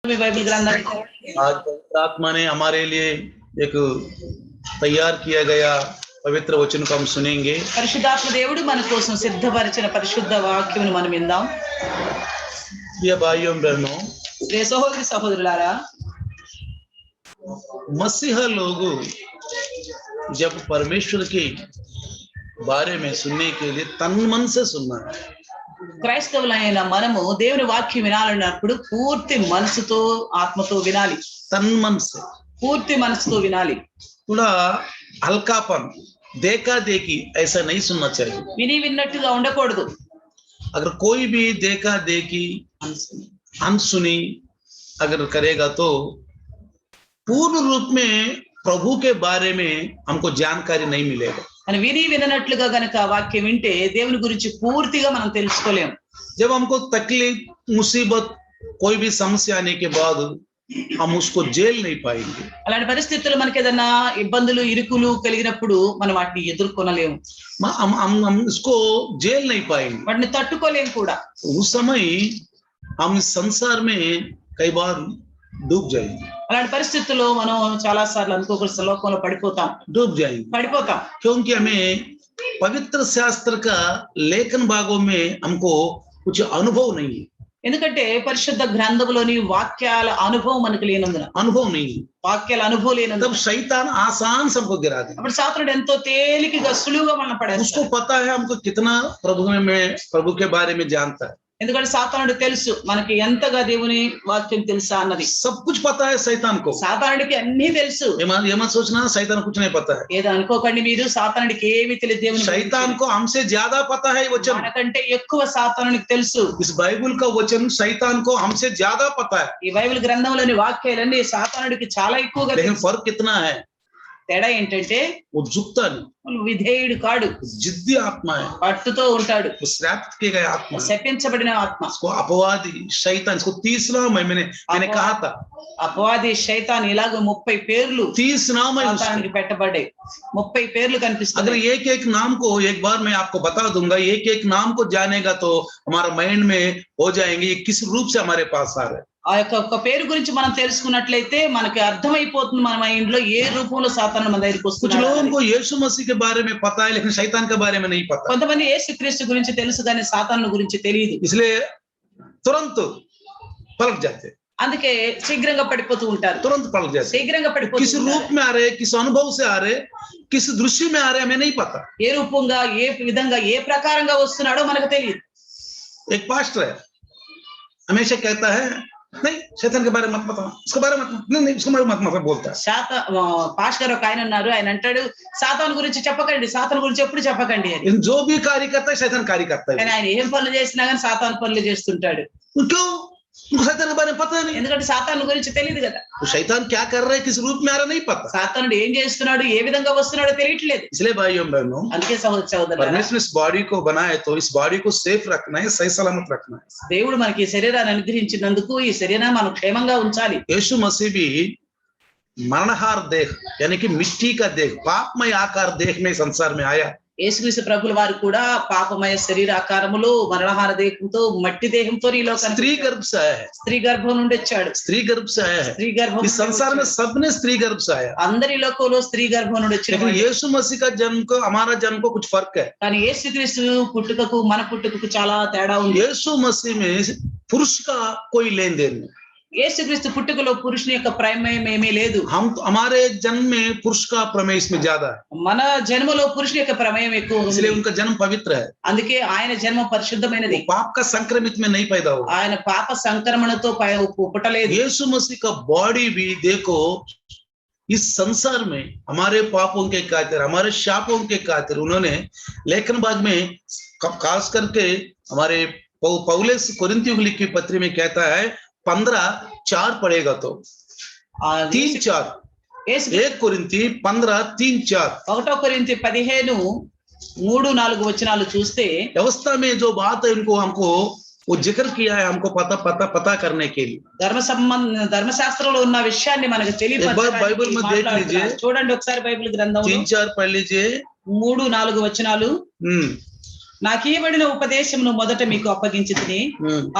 Bible ग्रंथाన్ని आज पवित्र आत्मा ने हमारे लिए एक तैयार किया गया पवित्र वचन को हम सुनेंगे। పరిశుద్ధాత్మ దేవుడు మన కోసం సిద్ధపరిచిన పరిశుద్ధ వాక్యమును మనం విందాం। प्रिय भाइयों बहनों, ప్రియ సహోదరి సహోదరులారా, मसीह लोग जब परमेश्वर के बारे में सुनने के लिए तन मन से सुनना है। క్రైస్తవులైన మనము దేవుని వాక్యం వినాలన్నప్పుడు పూర్తి మనసుతో ఆత్మతో వినాలి। तन मन से పూర్తి మనసుతో వినాలి। थोड़ा हल्कापन देखा देखी ऐसा नहीं सुनना चाहिए। విని విన్నట్టుగా ఉండకూడదు। अगर कोई भी देखा देखी अनसुनी अगर करेगा तो पूर्ण रूप में प्रभु के बारे में हमको जानकारी नहीं मिलेगा। అని విని విననట్లుగా గనక వాక్యం వింటే దేవుని గురించి పూర్తిగా మనం తెలుసుకోలేం। जब हमको तकलीफ मुसीबत कोई भी समस्या आने के बाद हम उसको झेल नहीं पाएंगे। అలాంటి పరిస్థితుల్లో మనకి ఏదైనా ఇబ్బందులు ఇరుకులు కలిగినప్పుడు మనం వాటిని ఎదుర్కొనలేము। हम इसको झेल नहीं पाएंगे, వాటిని తట్టుకోలేం కూడా। उस समय हम इस संसार में कई बार डूब जाएंगे। అలాంటి పరిస్థితుల్లో మనం చాలా సార్లు అనుకోకుండా లోకంలో डूब जाएंगे పడిపోతాం। क्योंकि हमें पवित्र शास्त्र का लेखन भागों में हमको कुछ अनुभव नहीं है। ఎందుకంటే పరిశుద్ధ గ్రంథంలోని వాక్యాల అనుభవం మనకు లేనందున, अनुभव नहीं है, వాక్యాల అనుభవం तब లేనందున शैतान आसान से हमको गिरा देगा। అప్పుడు సాతానుడు ఎంతో తేలికగా సులువుగా మనల్ని उसको పడేస్తాడు। पता है हमको कितना प्रभु के बारे में जानता है। ఎందుకంటే సాతానుడు తెలుసు మనకి ఎంతగా దేవుని వాక్యం తెలుసా అన్నది। सब कुछ पता है शैतान को। సాతానుడికి అన్ని తెలుసు। ये मत सोचना शैतान कुछ नहीं पता है। ఏదో అనుకోకండి మీరు, సాతానుడికి ఏమీ తెలియదు దేవుని గురించి। शैतान को हमसे ज्यादा पता है वचन। మనకంటే ఎక్కువ సాతానుడికి తెలుసు। इस बाइबल का वचन शैतान को हमसे ज्यादा पता है। ఈ బైబిల్ గ్రంథంలోని వాక్యాలన్నీ సాతానుడికి చాలా ఎక్కువగా लेकिन తెలుసు। फर्क कितना है, తేడా ఏంటంటే वो झुकता नहीं, విధేయుడు కాడు, जिद्दी आत्मा है, పట్టుతో ఉంటాడు, वो श्रापित किया गया आत्मा है। శపించబడిన ఆత్మ। इसको अपवादी शैतान, इसको 30 नाम है। मैंने कहा था అపవాది శైతాన్ ఇలాగ 30 పేర్లు 30 नाम है उसके। సాతానుడికి పెట్టబడ్డాయి। 30 పేర్లు अगर కనిపిస్తున్నాయి। एक एक नाम को एक बार मैं आपको बता दूंगा, एक एक नाम को जानेगा तो हमारा माइंड में हो जाएंगे ये किस रूप से हमारे पास आ रहा है। ఆ యొక్క ఒక పేరు గురించి మనం తెలుసుకున్నట్లయితే మనకి అర్థమైపోతుంది మన మైండ్ లో ఏ రూపంలో సాతాను మన దగ్గరికి कुछ వస్తున్నాడు लोगों అనేది। को यीशु मसीह के बारे में पता है लेकिन शैतान के बारे में नहीं पता, కొంతమంది యేసుక్రీస్తు గురించి తెలుసు కానీ సాతాను గురించి తెలియదు। इसलिए तुरंत पलट जाते, అందుకే శీఘ్రంగా పడిపోతూ ఉంటారు। तुरंत पलट जाते। శీఘ్రంగా పడిపోతూ किस रूप ఉంటారు। में आ रहे, किस अनुभव से आ रहे, किस दृश्य में आ रहे हमें नहीं पता। ఏ రూపంగా ఏ విధంగా ఏ ప్రకారంగా వస్తున్నాడో మనకు తెలియదు। एक पास्टर है हमेशा कहता है नहीं शैतान के बारे में मत बताओ, उसके बारे में नहीं उसके बारे में मत बोलता है। పాస్టర్ ఒక ఆయన ఉన్నారు, ఆయన అంటాడు సాతాను గురించి చెప్పకండి, సాతాను గురించి ఎప్పుడు చెప్పకండి అని। जो भी कार्य करता है शैतान कार्य करता है। కానీ ఆయన ఏం పనులు చేసినా కానీ సాతాను పనులు చేస్తుంటాడు। क्यों? उनको शैतान के बारे में पता नहीं। ఎందుకంటే సాతాను గురించి తెలియదు కదా। तो शैतान क्या कर रहा है, किस रूप में आ रहा है नहीं पता। సాతానుడు ఏం చేస్తున్నాడు, ఏ విధంగా వస్తున్నాడో తెలియట్లేదు। इसलिए भाइयों बहनों, అందుకే సహోదరులారా, परमेश्वर इस बॉडी को बनाए तो इस बॉडी को सेफ रखना है, सही सलामत रखना है। దేవుడు మనకి ఈ శరీరాన్ని అనుగ్రహించినందుకు ఈ శరీరాన్ని మనం క్షేమంగా ఉంచాలి। यीशु मसीह भी मरणहार देह यानी कि मिट्टी का देह, पापमय आकार देह में संसार में आया। యేసుక్రీస్తు ప్రభుల వారు కూడా పాపమయ శరీర ఆకారములో మరణహార దేహంతో మట్టి దేహంతో ఈ లోకానికి स्त्री गर्भ से आया है, స్త్రీ గర్భం నుండి వచ్చాడు। स्त्री गर्भ से आया है। స్త్రీ గర్భం इस संसार में सबने स्त्री गर्भ से आया, అందరి లోకంలో స్త్రీ గర్భం నుండి लेकिन వచ్చిన यीशु मसीह का जन्म को हमारा जन्म को कुछ फर्क है। కానీ యేసుక్రీస్తు పుట్టుకకు మన పుట్టుకకు చాలా తేడా ఉంది। यीशु मसीह में पुरुष का कोई लेन देन नहीं। యేసుక్రీస్తు పుట్టుకలో పురుషుని యొక్క ప్రమేయం ఏమీ లేదు। हमारे जन्म में पुरुष का प्रमेय इसमें ज्यादा है, మన జన్మలో పురుషుని యొక్క ప్రమేయం ఎక్కువ ఉంది। इसलिए उनका जन्म पवित्र है। అందుకే ఆయన జన్మ పరిశుద్ధమైనది। पाप का संक्रमित में नहीं पैदा हुआ। ఆయన పాప సంక్రమణతో పుట్టలేదు। यीशु मसीह का बॉडी भी देखो इस संसार में हमारे पापों के खातिर, हमारे शापों के खातिर उन्होंने लेखन भाग में खास करके हमारे पौलुस कोरिन्थियों को लिखी पत्री में कहता है 15:4 पढ़ेगा तो 3:4, 1 कोरिन्थी 15:3-4। 1 కొరింథీ 15:3-4 వచనాలు చూస్తే व्यवस्था में जो बात है उनको हमको वो जिक्र किया है, हमको पता करने के लिए। ధర్మశాస్త్రంలో ఉన్న విషయాన్ని మనకు తెలియపరచడానికి बाइबल में देख लीजिए, చూడండి ఒకసారి బైబిల్ గ్రంథంలో 3-4 पढ़ लीजिए। 3-4 వచనాలు నాకు ఇవ్వబడిన ఉపదేశమును మొదట మీకు అప్పగించితిని,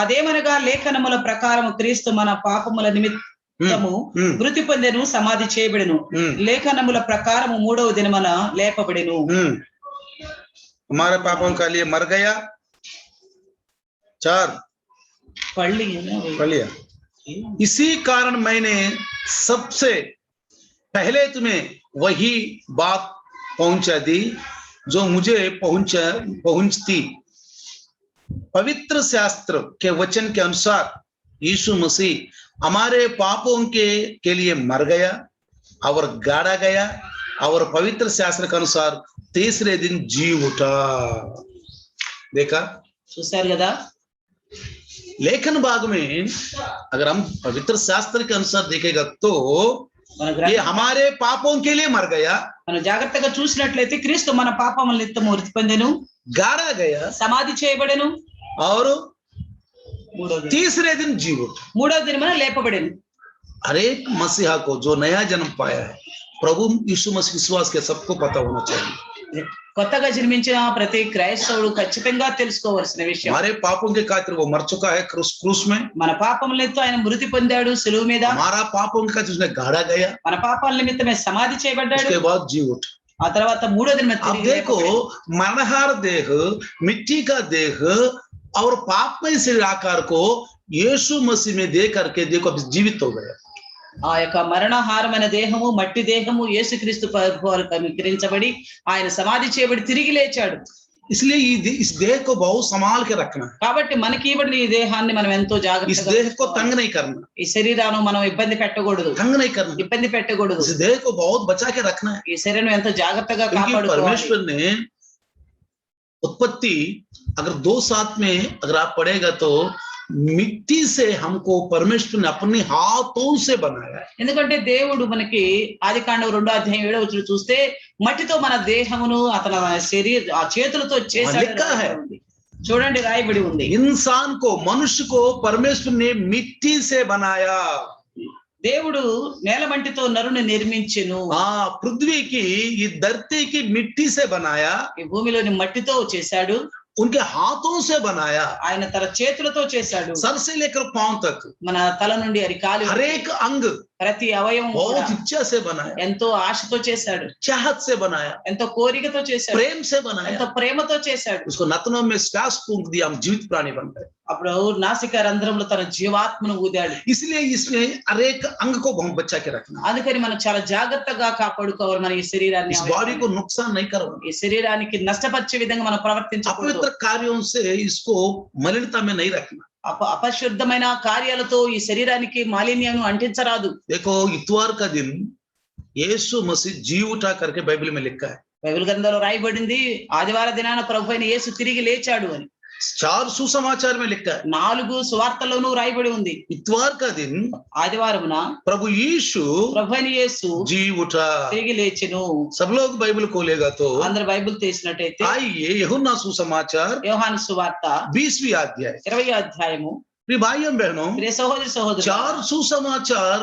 అదేమనగా లేఖనముల ప్రకారము క్రీస్తు మన పాపముల నిమిత్తము మృతి పొందెను, సమాధి చేయబడెను, లేఖనముల ప్రకారము మూడవ దినమున లేపబడెను. हमारे पापों के लिए मर गया, 4 पढ़ लिया। इसी कारण मैंने सबसे पहले तुम्हें वही बात पहुंचा दी जो मुझे पहुंचती। पवित्र शास्त्र के वचन के अनुसार यीशु मसीह हमारे पापों के लिए मर गया और गाड़ा गया और पवित्र शास्त्र के अनुसार तीसरे दिन जी उठा। देखा, చూశారు కదా? लेखन भाग में अगर हम पवित्र शास्त्र के अनुसार देखेगा तो ये हमारे पापों के लिए मर गया, మనం జాగ్రత్తగా చూసినట్లయితే క్రీస్తు మన పాపముల నిమిత్తము మృతి పొందెను, गाड़ा गया సమాధి చేయబడెను, और तीसरे दिन जी उठा। మూడవ దినమున లేపబడెను. हर एक मसीहा को जो नया जन्म पाया है, प्रभु यीशु मसीह विश्वास के सबको पता होना चाहिए। కొత్తగా జన్మించిన ప్రతి క్రైస్తవుడు ఖచ్చితంగా తెలుసుకోవాల్సిన విషయం, हमारे पापों के खातिर वो मर चुका है क्रूस में, మన పాపముల నిమిత్తం ఆయన మృతి పొందాడు సిలువ మీద, हमारा पापों के खातिर उसने गाड़ा गया, మన పాపాల నిమిత్తమే సమాధి చేయబడ్డాడు, उसके बाद जी उठा। ఆ తర్వాత మూడో దినమున अब తిరిగి देखो, मरणहार देह, मिट्टी का देह और पापमय शरीर आकार को यीशु मसीह में दे करके देखो अब जीवित हो गया। ఆ యొక్క మరణహారమైన దేహము మట్టి దేహము యేసుక్రీస్తు విక్రయించబడి ఆయన సమాధి చేయబడి తిరిగి లేచాడు. इसलिए इस देह को बहुत संभाल के रखना है, కాబట్టి మనకి ఇవ్వబడిన ఈ దేహాన్ని మనం ఎంతో इस జాగ్రత్తగా देह को तंग नहीं करना, ఈ శరీరాన్ని మనం ఇబ్బంది పెట్టకూడదు, तंग नहीं करना, ఇబ్బంది పెట్టకూడదు, इस देह को बहुत बचा के रखना है। ఈ శరీరం ఎంతో జాగ్రత్తగా क्योंकि కాపాడుకోవాలి. परमेश्वर ने उत्पत्ति अगर 2:7 में अगर आप पढ़ेगा तो मिट्टी से हमको परमेश्वर ने अपने हाथों से बनाया है। ఎందుకంటే దేవుడు మనకి ఆదికాండం 2:7 చూస్తే మట్టితో మన దేహమును అతని ఆ చేతులతో చేశాడు. చూడండి, రాయబడి ఉంది, इंसान को, मनुष्य को परमेश्वर ने मिट्टी से बनाया। దేవుడు నేలమంటితో నరుని నిర్మించెను. पृथ्वी की, ये धरती की मिट्टी से बनाया, ఈ భూమిలోని మట్టితో చేశాడు, उनके हाथों से बनाया, ఆయన తన చేతులతో చేశాడు. सर से लेकर पांव तक మన తల నుండి అరికాలు हर एक अंग ప్రతి అవయవం बहुत इच्छा से बनाया, ఎంతో ఆశతో చేశాడు, चाहत से बनाया, ఎంతో కోరికతో చేశాడు, प्रेम से बनाया, ఎంతో ప్రేమతో చేశాడు. उसको नथनों में श्वास फूंक दिया, हम जीवित प्राणी बन गए। అప్పుడు నాసిక రంధ్రంలో తన జీవాత్మను ఊదాడు. इसलिए इसमें हर एक अंग को बहुत बचा के रखना, అందుకని మనం చాలా జాగ్రత్తగా కాపాడుకోవాలి. మన ఈ శరీరాన్ని, इस बॉडी को नुकसान नहीं करवाना, ఈ శరీరానికి నష్టపరిచే విధంగా మనం ప్రవర్తించకూడదు. अपवित्र कार्यों से इसको मलिनता में नहीं रखना। అపశుద్ధమైన కార్యాలతో ఈ శరీరానికి మాలిన్యాన్ని అంటించరాదు. देखो, इतवार का दिन यीशु मसीह जी उठा करके बाइबल में लिखा है, బైబిల్ గ్రంథంలో రాయబడింది ఆదివార దినాన ప్రభు అయిన యేసు తిరిగి లేచాడు అని. 4 सुसमाचार में लिखा है, 4 సువార్తల్లోనూ రాయబడి ఉంది. इतवार का दिन ఆదివారమున प्रभु यीशु ప్రభు అయిన యేసు जी उठा। తిరిగి లేచెను. सब लोग बाइबल खोलेगा तो అందరు బైబిల్ తీసినట్టయితే आइए यूहन्ना सुसमाचार యోహాను సువార్త 20वीं अध्याय, 20వ అధ్యాయము. प्रिय भाइयों बहनों, ప్రియ సహోదరి సహోదరులు, 4 सुसमाचार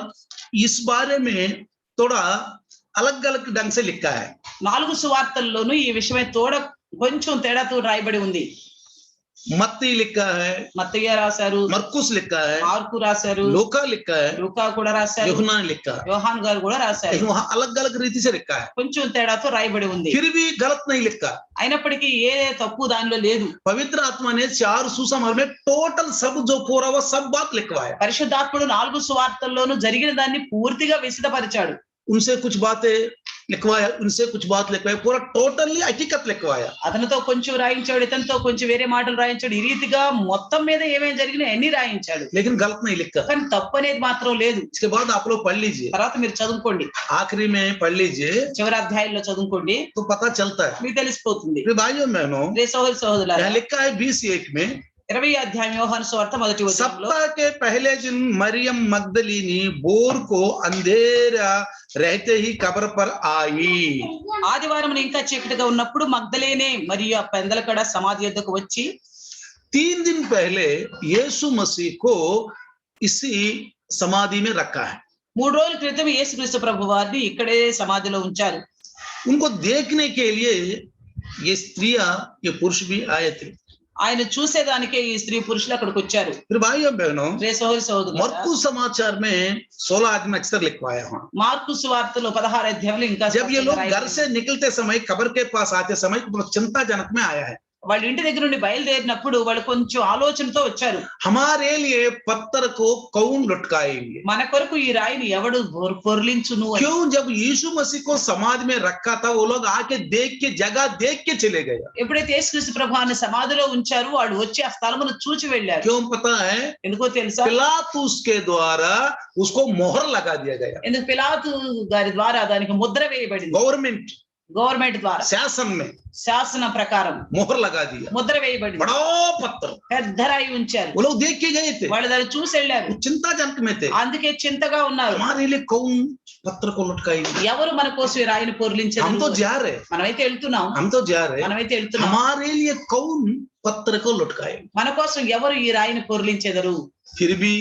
इस बारे में थोड़ा अलग अलग ढंग से लिखा है। 4 సువార్తల్లోనూ ఈ విషయమై కొంచెం తేడాతో రాయబడి ఉంది. मत्ती लिखा है, మత్తయి రాశారు, मरकुस लिखा है, మార్కు రాశారు, लूका लिखा है, లూకా కూడా రాశారు, यूहन्ना लिखा है, యోహాన్ గారు కూడా రాశారు. लेकिन वहां अलग अलग रीति से लिखा है, కొంచెం తేడాతో రాయబడి ఉంది. फिर भी गलत नहीं लिखा। అయినప్పటికీ ఏ తప్పు దానిలో లేదు. पवित्र आत्मा ने 4 सुसमाचार में टोटल सब जो पूरा हुआ सब बात लिखवाया। పరిశుద్ధాత్ముడు 4 సువార్తల్లోనూ జరిగిన దాన్ని పూర్తిగా విశదపరిచాడు. उनसे कुछ बातें लिखवाया, उनसे कुछ बात लिखवाया, पूरा टोटली हकीकत लिखवाया। అతనితో కొంచెం రాయించాడు, ఇతనితో కొంచెం వేరే మాటలు రాయించాడు. ఈ రీతిగా మొత్తం మీద ఏమేమి జరిగినా అన్ని రాయించాడు. लेकिन गलत नहीं लिखा। కానీ తప్పు అనేది మాత్రం లేదు. इसके बाद आप लोग पढ़ लीजिए, తర్వాత మీరు చదువుకోండి, आखिरी में पढ़ लीजिए చివరి అధ్యాయంలో చదువుకోండి, तो पता चलता है। మీకు తెలిసిపోతుంది. फिर भाइयों बहनों, రే సహోదరి సహోదరులారా, यहाँ लिखा है 20:1 में, 20వ అధ్యాయం యోహాను సువార్త మొదటి వచనంలో, सप्ताह के पहले दिन मरियम मगदलीनी भोर को अंधेरा रहते ही कब्र पर आई। ఆదివారం ఇంకా చీకటిగా ఉన్నప్పుడు మగ్దలేనే మరియు ఆ పెందలకడ సమాధి యొద్దకు వచ్చి 3 दिन पहले यीशु मसीह को इसी समाधि में रखा है। 3 రోజుల క్రితం యేసుక్రీస్తు ప్రభు వారిని ఇక్కడే సమాధిలో ఉంచారు. उनको देखने के लिए ये स्त्रियां ये पुरुष भी आए थे। ఆయన చూసేదానికే ఈ స్త్రీ పురుషులు అక్కడికి వచ్చారు. फिर भाइयों बहनों, రే సోదరి సోదరులారా, मरकुस समाचार में 16 आदमी अक्सर लिखवाया हुआ। మార్కు సువార్తలో 16 అధ్యాయంలో ఇంకా जब ये लोग స్పష్టంగా घर से निकलते समय कब्र के पास आते समय तो चिंताजनक में आया है। వాళ్ళ ఇంటి దగ్గర నుండి బయలుదేరినప్పుడు వాళ్ళు కొంచెం ఆలోచనతో వచ్చారు. हमारे लिए पत्थर को कौन लटकाएंगे? మన కొరకు ఈ రాయిని ఎవడు పొర్లించును అని. क्यों? जब यीशु मसीह को समाधि में रखा था वो लोग आके देख के जगह देख के चले गए। ఎప్పుడైతే యేసుక్రీస్తు ప్రభువుని సమాధిలో ఉంచారు వాళ్ళు వచ్చి ఆ స్థలమును చూచి వెళ్ళారు. क्यों पता है? ఎందుకో తెలుసా? पिलातुस के द्वारा उसको मोहर लगा दिया गया। ఎందుకు పిలాతు గారి ద్వారా దానికి ముద్ర వేయబడింది. గవర్నమెంట్ ద్వారా शासन में శాసన ప్రకారం मोहर लगा दिया। ముద్ర వేయబడింది. बड़ा पत्थर పెద్ద రాయి ఉంచారు. वो लोग देख के गए थे, వాళ్ళు దాన్ని చూసి వెళ్ళారు. चिंताजनक में थे। అందుకే చింతగా ఉన్నారు. हमारे लिए कौन पत्थर को लटकाएंगे? ఎవరు మన కోసం ఈ రాయిని పొర్లించారు? हम तो जा रहे, మనమైతే వెళ్తున్నాం. మనమైతే వెళ్తున్నాం. हमारे लिए कौन पत्थर को लटकाएंगे? మన కోసం ఎవరు ఈ రాయిని పొర్లించెదరు? फिर भी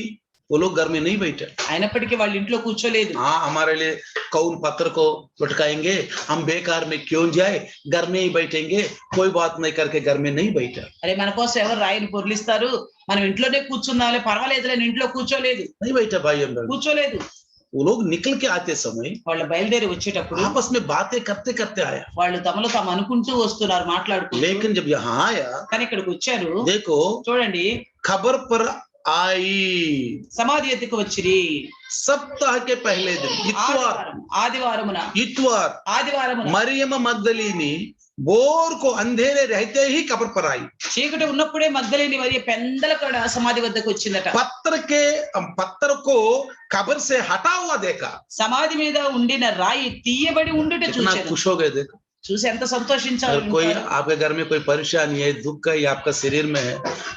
वो लोग घर में नहीं बैठे। అయినప్పటికీ వాళ్ళ ఇంట్లో కూర్చోలేదు. हाँ, हमारे लिए कौन पत्थर को लटकाएंगे? हम बेकार में क्यों जाए, घर में ही बैठेंगे, कोई बात नहीं करके घर में नहीं बैठा। అరే మన కోసం ఎవరు రాయిని పొర్లిస్తారు, మనం ఇంట్లోనే కూర్చుందాంలే పర్వాలేదులే, ఇంట్లో కూర్చోలేదు. नहीं बैठा भाई, हम కూర్చోలేదు. वो लोग निकल के आते समय వాళ్ళు బయలుదేరి వచ్చేటప్పుడు आपस में बातें करते करते आया। వాళ్ళు తమలో తాము అనుకుంటూ వస్తున్నారు, మాట్లాడుకుంటూ. लेकिन जब यहाँ आया, కానీ ఇక్కడికి వచ్చారు. देखो చూడండి, खबर पर आई సమాధి ఎత్తుకు వచ్చిరి. सप्ताह के पहले दिन ఆదివారమున मरियम मगदलीनी बोर को अंधेरे रहते ही कब्र पर आई। చీకటి ఉన్నప్పుడే మగ్దలేని మరియ పెందలకడ సమాధి వద్దకు వచ్చిందట. पत्थर को कब्र से हटा हुआ देखा, సమాధి మీద ఉండిన రాయి తీయబడి ఉండుట చూశారు. खुश हो गए। देखो, చూసి ఎంత సంతోషించారు. कोई आपके घर में कोई परेशानी है, दुख है, या आपका शरीर में है,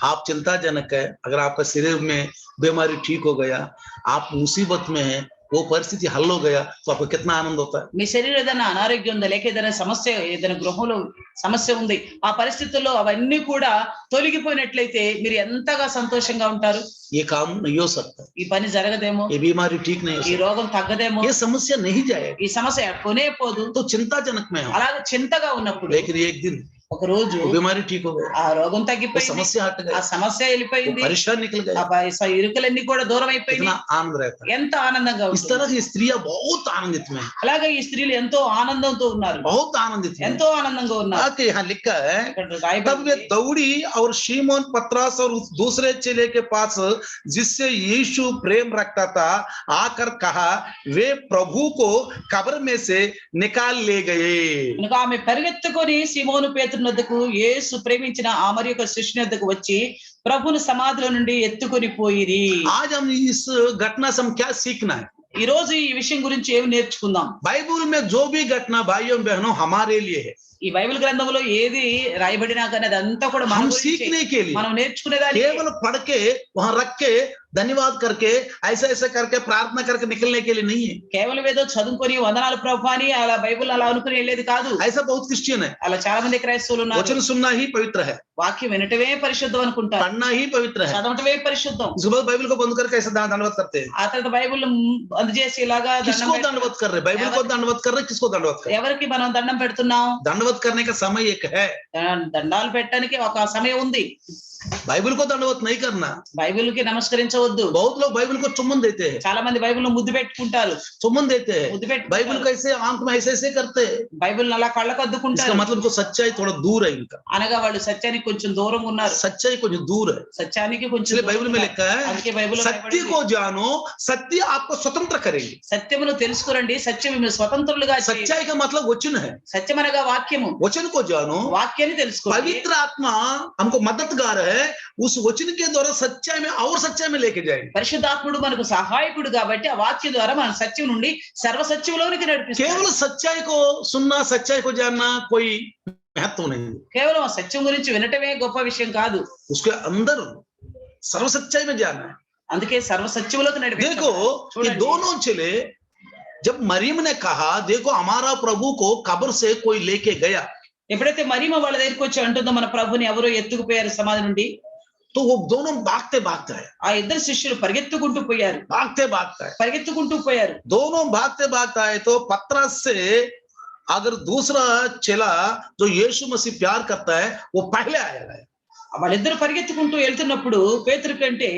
आप चिंताजनक है, अगर आपका शरीर में बीमारी ठीक हो गया, आप मुसीबत में है, वो परिस्थिति हल हो गया, तो आपको कितना आनंद होता है। మీ శరీరం ఏదైనా అనారోగ్యం ఉందా, లేక ఏదైనా సమస్య, ఏదైనా గృహంలో సమస్య ఉంది, ఆ పరిస్థితుల్లో అవన్నీ కూడా తొలగిపోయినట్లయితే మీరు ఎంతగా సంతోషంగా ఉంటారు. ये काम नहीं हो सकता, ఈ పని జరగదేమో, ये बीमारी ठीक नहीं हो ఈ सकती, రోగం తగ్గదేమో, ये समस्या नहीं जाएगी, ఈ సమస్య కొనే పోదు, तो चिंताजनक में हो। అలాగే చింతగా ఉన్నప్పుడు लेकिन एक दिन ఒక రోజు बीमारी ठीक हो गई, ఆ రోగం वो తగ్గిపోయింది, समस्या हट ఆ गई, సమస్య वो వెళ్ళిపోయింది, परेशान निकल गया, ఆ ఇరుకులన్నీ కూడా దూరం कितना అయిపోయింది. आनंद रहता है। ఎంత ఆనందంగా इस ఉంటుంది. तरह की स्त्रियां बहुत आनंदित में, అలాగే ఈ స్త్రీలు ఎంతో ఆనందంతో ఉన్నారు, बहुत आनंदित में। ఎంతో ఆనందంగా ఉన్నారు. आके यहाँ लिखा है, ఇక్కడ तब वे రాయబడింది, दौड़ी और शिमोन पतरस और उस दूसरे चेले के पास जिससे यीशु प्रेम रखता था आकर कहा, वे प्रभु को कब्र में से निकाल ले गए। కనుక ఆమె పరిగెత్తుకొని సీమోను పేతురు వద్దకు, యేసు ప్రేమించిన ఆ మరి యొక్క శిష్యుని వద్దకు వచ్చి ప్రభుని సమాధిలో నుండి ఎత్తుకొని పోయిరి. आज हम इस घटना से हम क्या सीखना है? ఈ రోజు ఈ విషయం గురించి ఏమి నేర్చుకుందాం. बाइबल में जो भी घटना भाइयों बहनों हमारे लिए है, ఈ బైబిల్ గ్రంథంలో ఏది రాయబడినా కానీ అదంతా కూడా हम सीखने के लिए, మనం నేర్చుకునేదానికి, केवल पढ़ के वहां रख के धन्यवाद करके ऐसा ऐसा करके प्रार्थना करके निकलने के लिए नहीं है। కేవలం ఏదో చదువుకొని వందనాలు ప్రభు అని అలా బైబిల్ అలా అనుకుని వెళ్ళేది కాదు. ऐसा बहुत क्रिश्चियन है, అలా చాలా మంది క్రైస్తవులు ఉన్నారు. वचन सुनना ही पवित्र है, వాక్యం వినటమే పరిశుద్ధం అనుకుంటారు, पढ़ना ही पवित्र है, చదవటమే పరిశుద్ధం. उसके बाद बाइबल को बंद करके ऐसा दंडवत करते हैं। ఆ తర్వాత బైబిల్ అందజేసి ఇలాగా किसको दंडवत कर रहे? बाइबल को दंडवत कर रहे, किसको दंडवत कर रहे? ఎవరికి మనం దండం పెడుతున్నాం? दंडवत करने का समय एक है, దండాలు పెట్టడానికి ఒక సమయం ఉంది. बाइबल को दंडवत नहीं करना। బైబిల్ కి నమస్కరించవద్దు. बहुत लोग बाइबल को चुम्बन देते हैं, చాలా మంది బైబిల్ ను ముద్దు పెట్టుకుంటారు, चुम्बन देते हैं, ముద్దు పెట్టుకుంటారు. बाइबल को ऐसे आंख में ऐसे ऐसे करते हैं, బైబిల్ అలా కళ్ళకు इसका అద్దుకుంటారు. मतलब उनको सच्चाई थोड़ा दूर है, इनका అనగా వాళ్ళు సత్యానికి కొంచెం దూరం ఉన్నారు, सच्चाई कुछ दूर है। సత్యానికి కొంచెం इसलिए बाइबल में लिखा అందుకే है, బైబిల్ सत्य को जानो, सत्य आपको स्वतंत्र करेंगे। సత్యమును తెలుసుకురండి, సత్యం మిమ్మల్ని స్వతంత్రులుగా చేయును. सच्चाई का मतलब वचन है, సత్యం అనగా వాక్యము, वचन को जानो, వాక్యాన్ని తెలుసుకోండి. पवित्र आत्मा हमको मददगार है, उस वचन के द्वारा सच्चाई में और सच्चाई में लेके जाएंगे। పరిశుద్ధాత్ముడు మనకు సహాయకుడు కాబట్టి ఆ వాక్యం ద్వారా మన సత్యం నుండి సర్వ సత్యంలోనికి నడిపిస్తాడు. केवल सच्चाई को सुनना, सच्चाई को जानना कोई महत्व नहीं है, కేవలం ఆ సత్యం గురించి వినటమే గొప్ప విషయం కాదు, उसके अंदर सर्व सच्चाई में जाना है। అందుకే సర్వ సత్యములోకి నడిపిస్తాడు. देखो ये दोनों चले, जब मरियम ने कहा देखो हमारा प्रभु को कब्र से कोई लेके गया, ఎప్పుడైతే మరియమ్మ వాళ్ళ దగ్గరికి వచ్చి అంటుందో మన ప్రభుని ఎవరో ఎత్తుకుపోయారు సమాధి నుండి, तो वो दोनों भागते भागते हैं, ఆ ఇద్దరు శిష్యులు పరిగెత్తుకుంటూ పోయారు, भागते भागते हैं, పరిగెత్తుకుంటూ పోయారు. दोनों भागते भागते आए तो पतरस से अगर दूसरा चेला जो यीशु मसीह प्यार करता है वो पहले आएगा। వాళ్ళిద్దరు పరిగెత్తుకుంటూ వెళ్తున్నప్పుడు పేతురు కంటే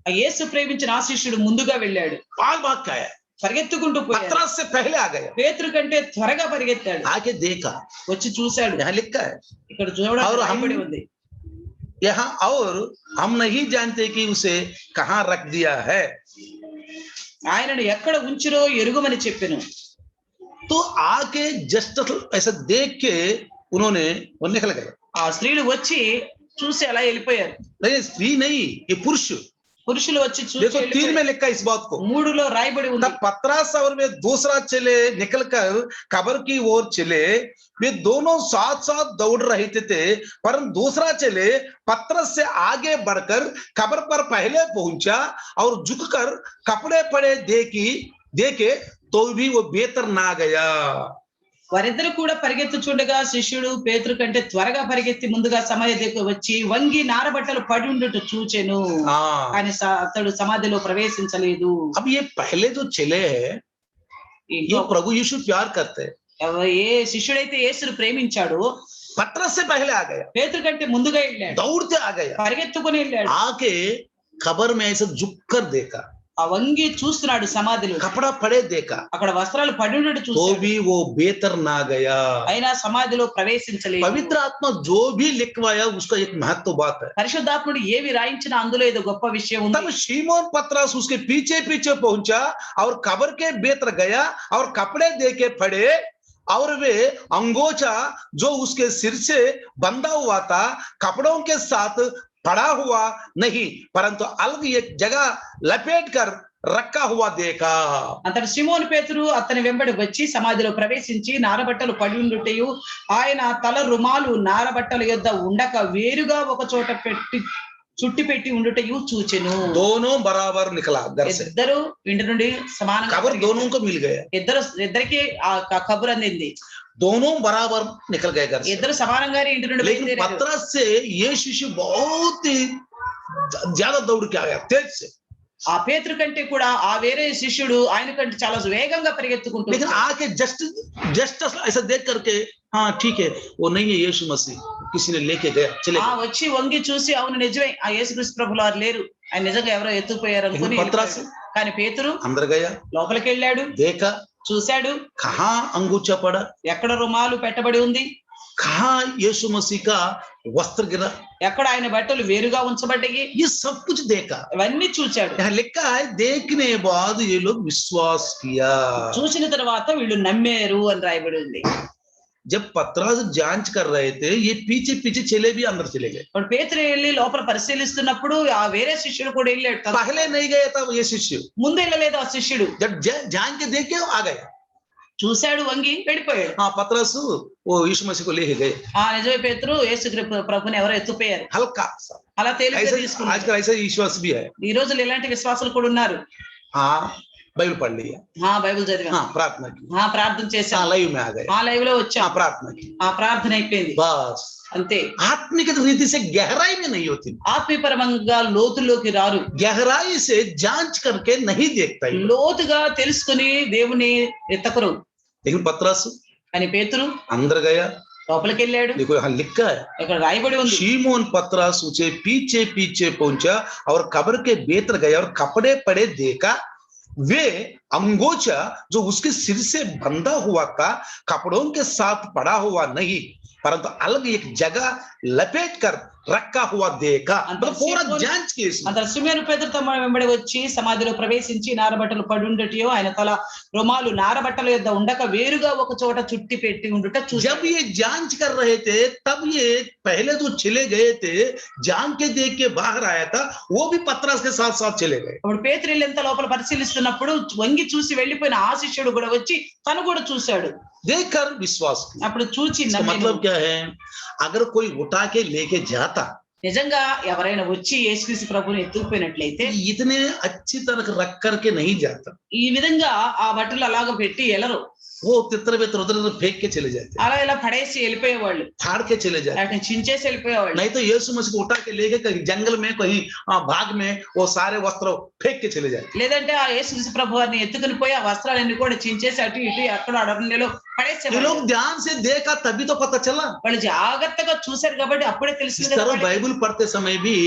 ఆ యేసు ప్రేమించిన ఆ శిష్యుడు ముందుగా వెళ్ళాడు. भाग के आया, పరిగెత్తుకుంటూ పోయాడు. पतरस से पहले आ गया, పేతురు కంటే త్వరగా పరిగెత్తాడు. आके देखा, వచ్చి చూశాడు. यहाँ लिखा है, ఇక్కడ చూడండి और రాయబడి ఉంది. यहाँ और हम नहीं जानते कि उसे कहाँ रख दिया है, ఆయనను ఎక్కడ ఉంచిరో ఎరుగుమని చెప్పెను. तो आके जस्ट ऐसा देख के उन्होंने वो निकल गए। ఆ స్త్రీలు వచ్చి చూసి అలా వెళ్ళిపోయారు. नहीं स्त्री नहीं, ये पुरुष। పురుషులు వచ్చి చూసి देखो 3 में వెళ్ళిపోయారు. लिखा इस बात को। 3లో రాయబడి ఉంది. तब पतरस और वे दूसरा चले निकलकर कब्र की ओर चले, वे दोनों साथ साथ दौड़ रहे थे, परंतु दूसरा चले पतरस से आगे बढ़कर कब्र पर पहले पहुंचा और झुककर कपड़े पड़े देखे तो भी वो बेहतर ना गया। వారిద్దరు కూడా పరిగెత్తుచుండగా శిష్యుడు పేతురు కంటే త్వరగా పరిగెత్తి ముందుగా సమాధి దగ్గరకు వచ్చి వంగి నారబట్టలు పడి ఉండుట చూచెను. కానీ అతడు సమాధిలో ప్రవేశించలేదు. अब ये पहले जो चले हैं ये प्रभु यीशु प्यार करते हैं। ఏ శిష్యుడైతే యేసును ప్రేమించాడో पतरस से पहले आ गया, పేతురు కంటే ముందుగా వెళ్ళాడు. दौड़ते आ गया, పరిగెత్తుకుని వెళ్ళాడు. आके कब्र में ऐसे झुक कर देखा, ఆ వంగి చూస్తున్నాడు సమాధిలో. कपड़ा पड़े देखा, అక్కడ వస్త్రాలు పడి ఉండడం तो చూశాడు. भी वो बेहतर ना गया। అయినా సమాధిలో ప్రవేశించలేదు. पवित्र आत्मा जो भी लिखवाया उसका एक महत्व बात है। పరిశుద్ధాత్ముడు ఏవి రాయించినా అందులో ఏదో గొప్ప విషయం ఉంది. तब शिमोन पतरस उसके पीछे पीछे पहुंचा और कब्र के भीतर गया और कपड़े देके पड़े, और वे अंगोछा जो उसके सिर से बंधा हुआ था कपड़ों के साथ पड़ा हुआ नहीं, परंतु अलग एक जगह लपेट कर रखा हुआ देखा। అంతటి సిమోను పేతురు అతని వెంబడి వచ్చి సమాధిలో ప్రవేశించి నారబట్టలు పడి ఉండుటయు ఆయన తల రుమాలు నారబట్టల యొద్ద ఉండక వేరుగా ఒక చోట చుట్టి పెట్టి ఉండుటయు చూచెను. दोनों बराबर निकला घर से, ఇద్దరు ఇంటి నుండి సమానంగా कब्र दोनों को मिल गया, ఇద్దరికి ఆ కబురు అందింది. दोनों बराबर निकल गए घर से। ఇద్దరు సమానంగానే ఇంటి నుండి लेकिन బయలుదేరారు. पतरस से ये शिशु बहुत ही ज्यादा दौड़ के आ गया, तेज से। ఆ పేతురు కంటే కూడా ఆ వేరే శిష్యుడు ఆయన కంటే చాలా వేగంగా పరిగెత్తుకుంటూ लेकिन आके जस्ट ऐसा देख करके हाँ ठीक है वो नहीं है यीशु मसीह, किसी ने लेके गया चले गए। వచ్చి వంగి చూసి అవును నిజమే ఆ యేసుక్రీస్తు ప్రభువు వారు లేరు, ఆయన నిజంగా ఎవరో ఎత్తుకుపోయారు అనుకుని పత్రస్ కానీ పేతురు अंदर गया, లోపలికి వెళ్ళాడు, देखा చూశాడు कहाँ अंगूछा पड़ा, ఎక్కడ రుమాలు పెట్టబడి ఉంది, कहाँ यीशु मसीह का वस्त्र गिरा, ఎక్కడ ఆయన బట్టలు వేరుగా ఉంచబడ్డాయి, ये सब कुछ देखा। ఇవన్నీ చూశాడు. यहाँ लिखा है देखने बाद ये लोग विश्वास किया। చూసిన తర్వాత వీళ్ళు నమ్మారు అని రాయబడి ఉంది. जब पतरस जांच कर रहे थे ये पीछे पीछे चले भी अंदर चले गए। ఇప్పుడు పేతురు వెళ్ళి లోపల పరిశీలిస్తున్నప్పుడు ఆ వేరే శిష్యుడు కూడా వెళ్ళాడు. पहले नहीं गया था ये शिष्य, ముందు వెళ్ళలేదు ఆ శిష్యుడు. जब जान के देख के आ गया। చూశాడు, వంగి వెళ్ళిపోయాడు. हाँ पतरस वो यीशु मसीह को लेके गए, ఆ నిజమే పేతురు యేసుక్రీస్తు ప్రభుని ఎవరో ఎత్తుపోయారు. हल्का सा అలా తేలిగ్గా ऐसा తీసుకున్నాడు. आजकल ऐसा विश्वास भी है। ఈ రోజుల్లో ఇలాంటి విశ్వాసాలు కూడా ఉన్నారు. हाँ बाइबल पढ़ लिया, బైబిల్ చదివాం, हाँ प्रार्थना की, ప్రార్థన చేశాం, हाँ लाइव में आ गए, లైవ్ లో వచ్చాం, प्रार्थना की, ప్రార్థన అయిపోయింది, बस। అంతే. आत्मिक रीति से गहराई में नहीं होती, ఆత్మీయపరంగా లోతులోకి రారు, गहराई से जांच करके नहीं देखता है। లోతుగా తెలుసుకుని దేవుని ఎత్తకరు. लेकिन पतरस కానీ పేతురు अंदर गया, లోపలికి వెళ్ళాడు. देखो यहाँ लिखा है ఇక్కడ రాయబడి ఉంది, शिमोन पतरस उसे पीछे पीछे पहुंचा और कब्र के भीतर गया और कपड़े पड़े देखा, वे अंगोछा जो उसके सिर से बंधा हुआ था कपड़ों के साथ पड़ा हुआ नहीं, परंतु अलग एक जगह लपेट कर रखा हुआ देखा। मतलब पूरा जांच की इसने। అంత సిమోను పేతురు తమ వెంబడి వచ్చి సమాధిలో ప్రవేశించి నారబట్టలు పడి ఉండటియో ఆయన తల రుమాలు నారబట్టల యొద్ద ఉండక వేరుగా ఒక చోట చుట్టి పెట్టి ఉండుట చూశాడు. जब ये जांच कर रहे थे तब ये पहले जो चले गए थे जान के देख के बाहर आया था, वो भी पतरस के साथ साथ चले गए। అప్పుడు పేతురు ఎంత లోపల పరిశీలిస్తున్నప్పుడు వంగి చూసి వెళ్ళిపోయిన ఆ శిష్యుడు కూడా వచ్చి తను కూడా చూశాడు. देखकर विश्वास किया। అప్పుడు చూచి मतलब क्या है, अगर कोई उठा के लेके जाता నిజంగా ఎవరైనా వచ్చి యేసుక్రీస్తు ప్రభువుని ఎత్తుకుపోయినట్లయితే इतने अच्छी तरह रख करके नहीं जाता, ఈ విధంగా ఆ బట్టలు అలాగ పెట్టి ఎలరు, वो तितर बितर उधर उधर फेंक के चले जाते, అలా ఇలా పడేసి వెళ్ళిపోయేవాళ్ళు, फाड़ के चले जाते। వాటిని చించేసి వెళ్ళిపోయేవాళ్ళు. नहीं तो यीशु मसीह को उठा के लेके कहीं जंगल में कहीं भाग में वो सारे वस्त्र फेंक के चले जाते। లేదంటే ఆ యేసుక్రీస్తు ప్రభు వారిని ఎత్తుకుని పోయి ఆ వస్త్రాలన్నీ కూడా చించేసి అటు ఇటు అక్కడ అడవిలో ये పడేసేవాళ్ళు. लोग ध्यान से देखा तभी तो पता चला। వాళ్ళు జాగ్రత్తగా చూశారు కాబట్టి అప్పుడే इस తెలిసింది కదా तरह వాళ్ళకి. बाइबल पढ़ते समय भी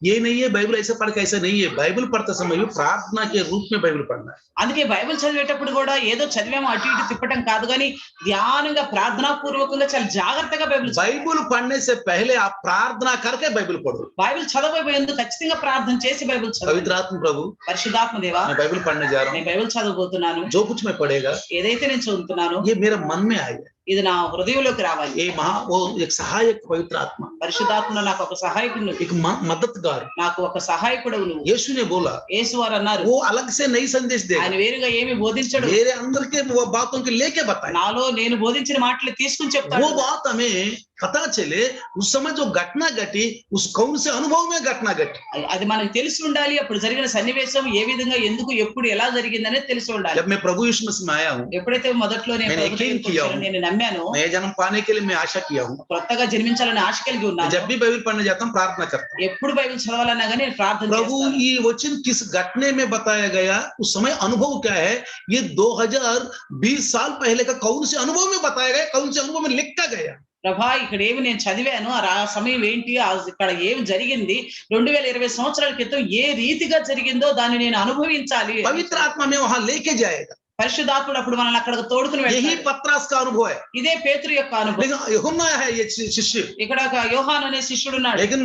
ये नहीं है बाइबल ऐसे पढ़ के ऐसा नहीं है, बाइबल पढ़ते समय भी प्रार्थना के रूप में बाइबल पढ़ना है। అందుకే బైబిల్ చదివేటప్పుడు కూడా ఏదో చదివేమో అటు ఇటు తిప్పటం కాదు, కానీ ధ్యానంగా ప్రార్థనా పూర్వకంగా చాలా జాగ్రత్తగా బైబిల్ बाइबल पढ़ने से पहले आप प्रार्थना करके बाइबल पढ़ो। బైబిల్ చదవబోయే ముందు ఖచ్చితంగా ప్రార్థన చేసి బైబిల్ చదవండి. पवित्र आत्मा प्रभु, పరిశుద్ధాత్మ దేవా, मैं बाइबल पढ़ने जा रहा నేను బైబిల్ చదవబోతున్నాను, हूँ, जो कुछ मैं पढ़ेगा ఏదైతే నేను చదువుతున్నానో ये मेरे मन में आएगा। ఇది నా హృదయంలోకి రావాలి. ये वो एक सहायक पवित्र आत्मा, పరిశుద్ధాత్మ నాకు ఒక సహాయకుడు, एक मददगार। నాకు ఒక సహాయకుడు నువ్వు. यीशु ने बोला యేసు వారు అన్నారు, वो अलग से नई संदेश देगा, ఆయన వేరుగా ఏమి బోధించడు, मेरे अंदर के वो बातों के लेके बताए। నాలో నేను బోధించిన మాటలు తీసుకుని చెప్తాడు. वो बात हमें पता चले उस समय जो घटना घटी उस कौन से अनुभव में घटना घटी, అది మనకు తెలిసి ఉండాలి. అప్పుడు జరిగిన సన్నివేశం ఏ విధంగా ఎందుకు ఎప్పుడు ఎలా జరిగిందనే తెలిసి ఉండాలి. जब मैं प्रभु यीशु मसीह में आया हूँ, ఎప్పుడైతే మొదట్లో నేను నేను ప్రభు దగ్గరికి యకీన్ కియా వచ్చానో, నేను నమ్మాను, नया जन्म पाने के लिए मैं आशा किया हूँ। కొత్తగా జన్మించాలని ఆశ కలిగి ఉన్నాను. जब भी बाइबल पढ़ने जाता हूँ प्रार्थना करता हूँ, ఎప్పుడు బైబిల్ చదవాలన్నా కానీ నేను ప్రార్థన प्रभु చేస్తాను. ये वचन किस घटने में बताया गया, उस समय अनुभव क्या है, ये 2020 साल पहले का कौन से अनुभव में बताया गया, कौन से अनुभव में लिखा गया। ప్రభా ఇక్కడ ఏమి నేను చదివాను, ఆ సమయం ఏంటి, ఇక్కడ ఏమి జరిగింది, 2020 సంవత్సరాల క్రితం ఏ రీతిగా జరిగిందో దాన్ని నేను అనుభవించాలి. पवित्र आत्मा में वहां लेके जाएगा। పరిశుద్ధాత్ముడు అప్పుడు మనల్ని అక్కడికి తోడుకుని यही వెళ్తాడు. पतरस का अनुभव है, ఇదే పేతురు యొక్క అనుభవం. लेकिन यूहन्ना है ये शिष्य, ఇక్కడ ఒక యోహాను అనే శిష్యుడు ఉన్నాడు, लेकिन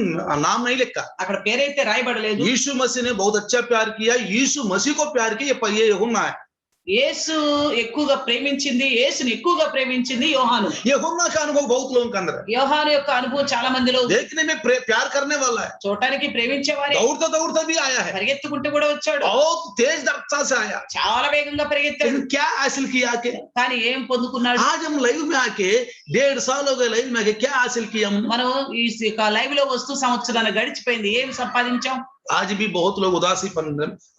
नाम नहीं लिखा। అక్కడ పేరైతే రాయబడలేదు. यीशु मसीह ने बहुत अच्छा प्यार किया, यीशु मसीह को प्यार किया, ये यूहन्ना है। యేసు ఎక్కువగా ప్రేమించింది, యేసుని ఎక్కువగా ప్రేమించింది యోహాను. यूहन्ना का अनुभव बहुत लोगों के अंदर है, యోహాను యొక్క అనుభవం చాలా మందిలో ఉంది. देखने में प्यार करने वाला है, చూడటానికి ప్రేమించేవారే, दौड़ता दौड़ता भी आया है, పరిగెత్తుకుంటూ కూడా వచ్చాడు, बहुत तेज रफ्तार से आया, చాలా వేగంగా పరిగెత్తాడు. लेकिन क्या हासिल किया आके? కానీ ఏం పొందుకున్నాడు? आज हम लाइव में आके 1.5 साल हो गए, लाइव में आके क्या हासिल किया हम? మనం ఈ లైవ్ లో వస్తూ సంవత్సరాన్ని గడిచిపోయింది, ఏం సంపాదించాం? आज भी बहुत लोग उदासीपन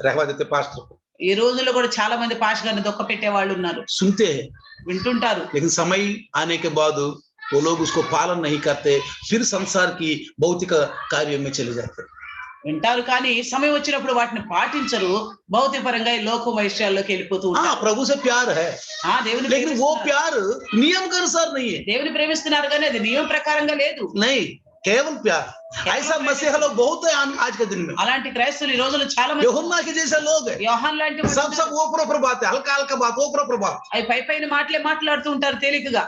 रहवा देते पास्टर को, ఈ రోజుల్లో కూడా చాలా మంది పాష గారిని దొక్క పెట్టే వాళ్ళు ఉన్నారు, सुनते हैं, వింటుంటారు. लेकिन समय आने के बाद वो लोग उसको पालन नहीं करते, फिर संसार की भौतिक कार्यों में चले जाते। వింటారు కానీ సమయం వచ్చినప్పుడు వాటిని పాటించరు, భౌతిక పరంగా ఈ లోక విషయాల్లోకి వెళ్ళిపోతూ हाँ, ఉంటారు. प्रभु से प्यार है, దేవుని लेकिन वो ప్రేమిస్తున్నారు. प्यार नियम के अनुसार नहीं है, దేవుని ప్రేమిస్తున్నారు కానీ అది నియమ ప్రకారంగా లేదు. नहीं, केवल प्यार। ऐसा मसीह लोग बहुत है आज के दिन में, అలాంటి క్రైస్తవులు ఈ రోజుల్లో చాలా మంది, यूहन्ना के जैसे लोग हैं, యోహాన్ లాంటి వాళ్ళు सब सब ऊपर ऊपर बात है, हल्का हल्का बात, ऊपर ऊपर बात। అవి పై పైన మాటలే మాట్లాడుతూ ఉంటారు, తేలికగా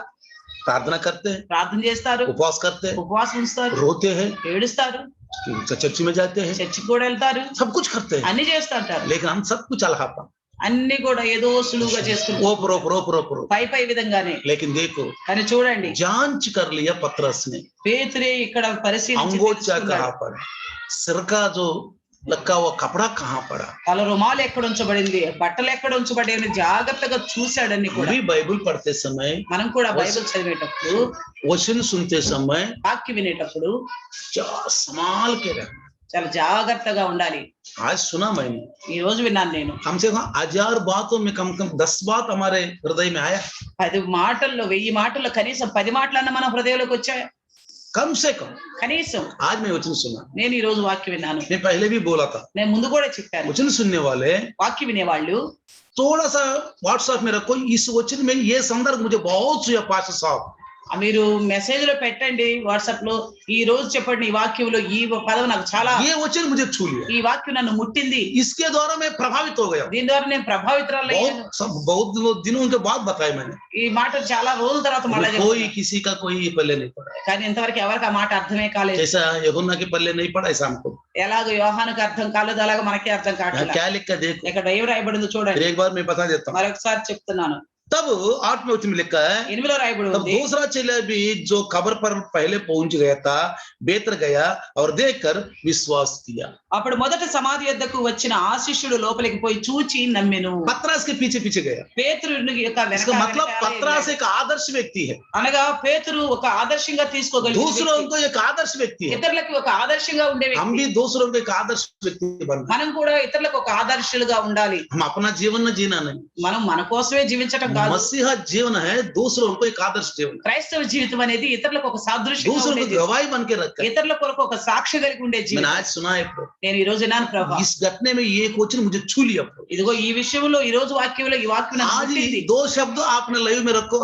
प्रार्थना करते हैं, ప్రార్థన చేస్తారు, उपवास करते हैं, ఉపవాసం ఉంచుతారు, रोते हैं, ఏడుస్తారు, चर्च में जाते हैं, చర్చికి కూడా వెళ్తారు, सब कुछ करते हैं, అన్ని చేస్తూ ఉంటారు. लेकिन हम सब कुछ अलहापा, అన్ని కూడా ఏదో సులువుగా చేసుకుంటారు, ऊपर ऊपर ऊपर ऊपर। పై పై విధంగానే. लेकिन देखो, కానీ చూడండి, जांच कर लिया पतरस ने, పేతురే ఇక్కడ పరిశీలించి अंगोछा తెలుసుకున్నాడు. कहाँ पड़ा, सिर का जो लक्का हुआ कपड़ा कहाँ पड़ा, తల రుమాలు ఎక్కడ ఉంచబడింది, బట్టలు ఎక్కడ ఉంచబడింది జాగ్రత్తగా చూశాడని కూడా. भी बाइबल पढ़ते समय, మనం కూడా బైబిల్ చదివేటప్పుడు, वचन सुनते समय వాక్యం వినేటప్పుడు क्या संभाल के रहना। చాలా జాగ్రత్తగా ఉండాలి. आज सुना मैंने, ఈ రోజు విన్నాను నేను, कम से कम 1000 बातों में कम 10 बात हमारे हृदय में आया, 10 మాటల్లో 1000 మాటల్లో కనీసం 10 మాటలన్నా మన హృదయంలోకి వచ్చాయి. कम से कम। కనీసం आज मैं वचन सुना, నేను ఈ రోజు వాక్యం విన్నాను. मैं पहले भी बोला था, నేను ముందు కూడా చెప్పాను, वचन सुनने वाले వాక్యం వినేవాళ్ళు थोड़ा सा व्हाट्सएप में रखो, इस वचन में ये संदर्भ मुझे बहुत छुआ पास्टर साहब, మీరు మెసేజ్ లో పెట్టండి, వాట్సాప్ లో ఈ రోజు చెప్పండి ఈ వాక్యంలో ఈ పదం నాకు చాలా, ये वचन मुझे छू लिया, ఈ వాక్యం నన్ను ముట్టింది, इसके द्वारा मैं प्रभावित हो गया। దీని ద్వారా నేను ప్రభావితురాలయ్యాను. बहुत दिनों के बाद बताया मैंने, ఈ మాట చాలా రోజుల తర్వాత మళ్ళీ कोई किसी का कोई पल्ले नहीं पड़ा, కానీ ఇంతవరకు ఎవరికి ఆ మాట అర్థమే కాలేదు. जैसा यूहन्ना के पल्ले नहीं पड़ा ऐसा हमको। ఎలాగో యోహానుకు అర్థం కాలేదు అలాగే మనకి అర్థం కావట్లేదు. क्या लिखा देखो, ఇక్కడ ఏం రాయబడిందో చూడండి, एक बार मैं बता देता हूँ। మరొకసారి చెప్తున్నాను. तब 8 में वचन में लिखा है, 8లో రాయబడి तब ఉంది, दूसरा चेला भी जो खबर पर पहले पहुंच गया था, बेतर गया और देखकर विश्वास किया। అప్పుడు మొదట సమాధి యొద్దకు వచ్చిన ఆ శిష్యుడు లోపలికి పోయి చూచి నమ్మెను. पतरस के पीछे पीछे गया। పేతురుని యొక్క इसका मतलब వెనకాల पतरस एक आदर्श व्यक्ति है, అనగా పేతురు ఒక ఆదర్శంగా తీసుకోగలిగిన दूसरों వ్యక్తి. को एक आदर्श व्यक्ति है। ఇతరులకు ఒక ఆదర్శంగా ఉండే हम వ్యక్తి. भी दूसरों को एक आदर्श व्यक्ति बनना। మనం కూడా ఇతరులకు ఒక ఆదర్శులుగా ఉండాలి. हम अपना जीवन न जीना नहीं, మనం మన కోసమే జీవించటం కాదు. मसीहा जीवन है दूसरों को एक आदर्श जीवन, క్రైస్తవ జీవితం అనేది ఇతరులకు ఒక సాదృశ్యంగా दूसरों ఉండే को జీవితం. गवाही बन के रखा है। ఇతరుల కొరకు ఒక సాక్షి కలిగి ఉండే मैंने జీవితం. आज सुना है प्रभु, నేను ఈ రోజు విన్నాను ప్రభు. इस घटने में ये क्वेश्चन मुझे छू लिया प्रभु। ఇదిగో ఈ విషయంలో ఈ రోజు వాక్యంలో ఈ వాక్యం నాకు आज ముట్టింది. ही 2 शब्द आपने लाइव में रखो,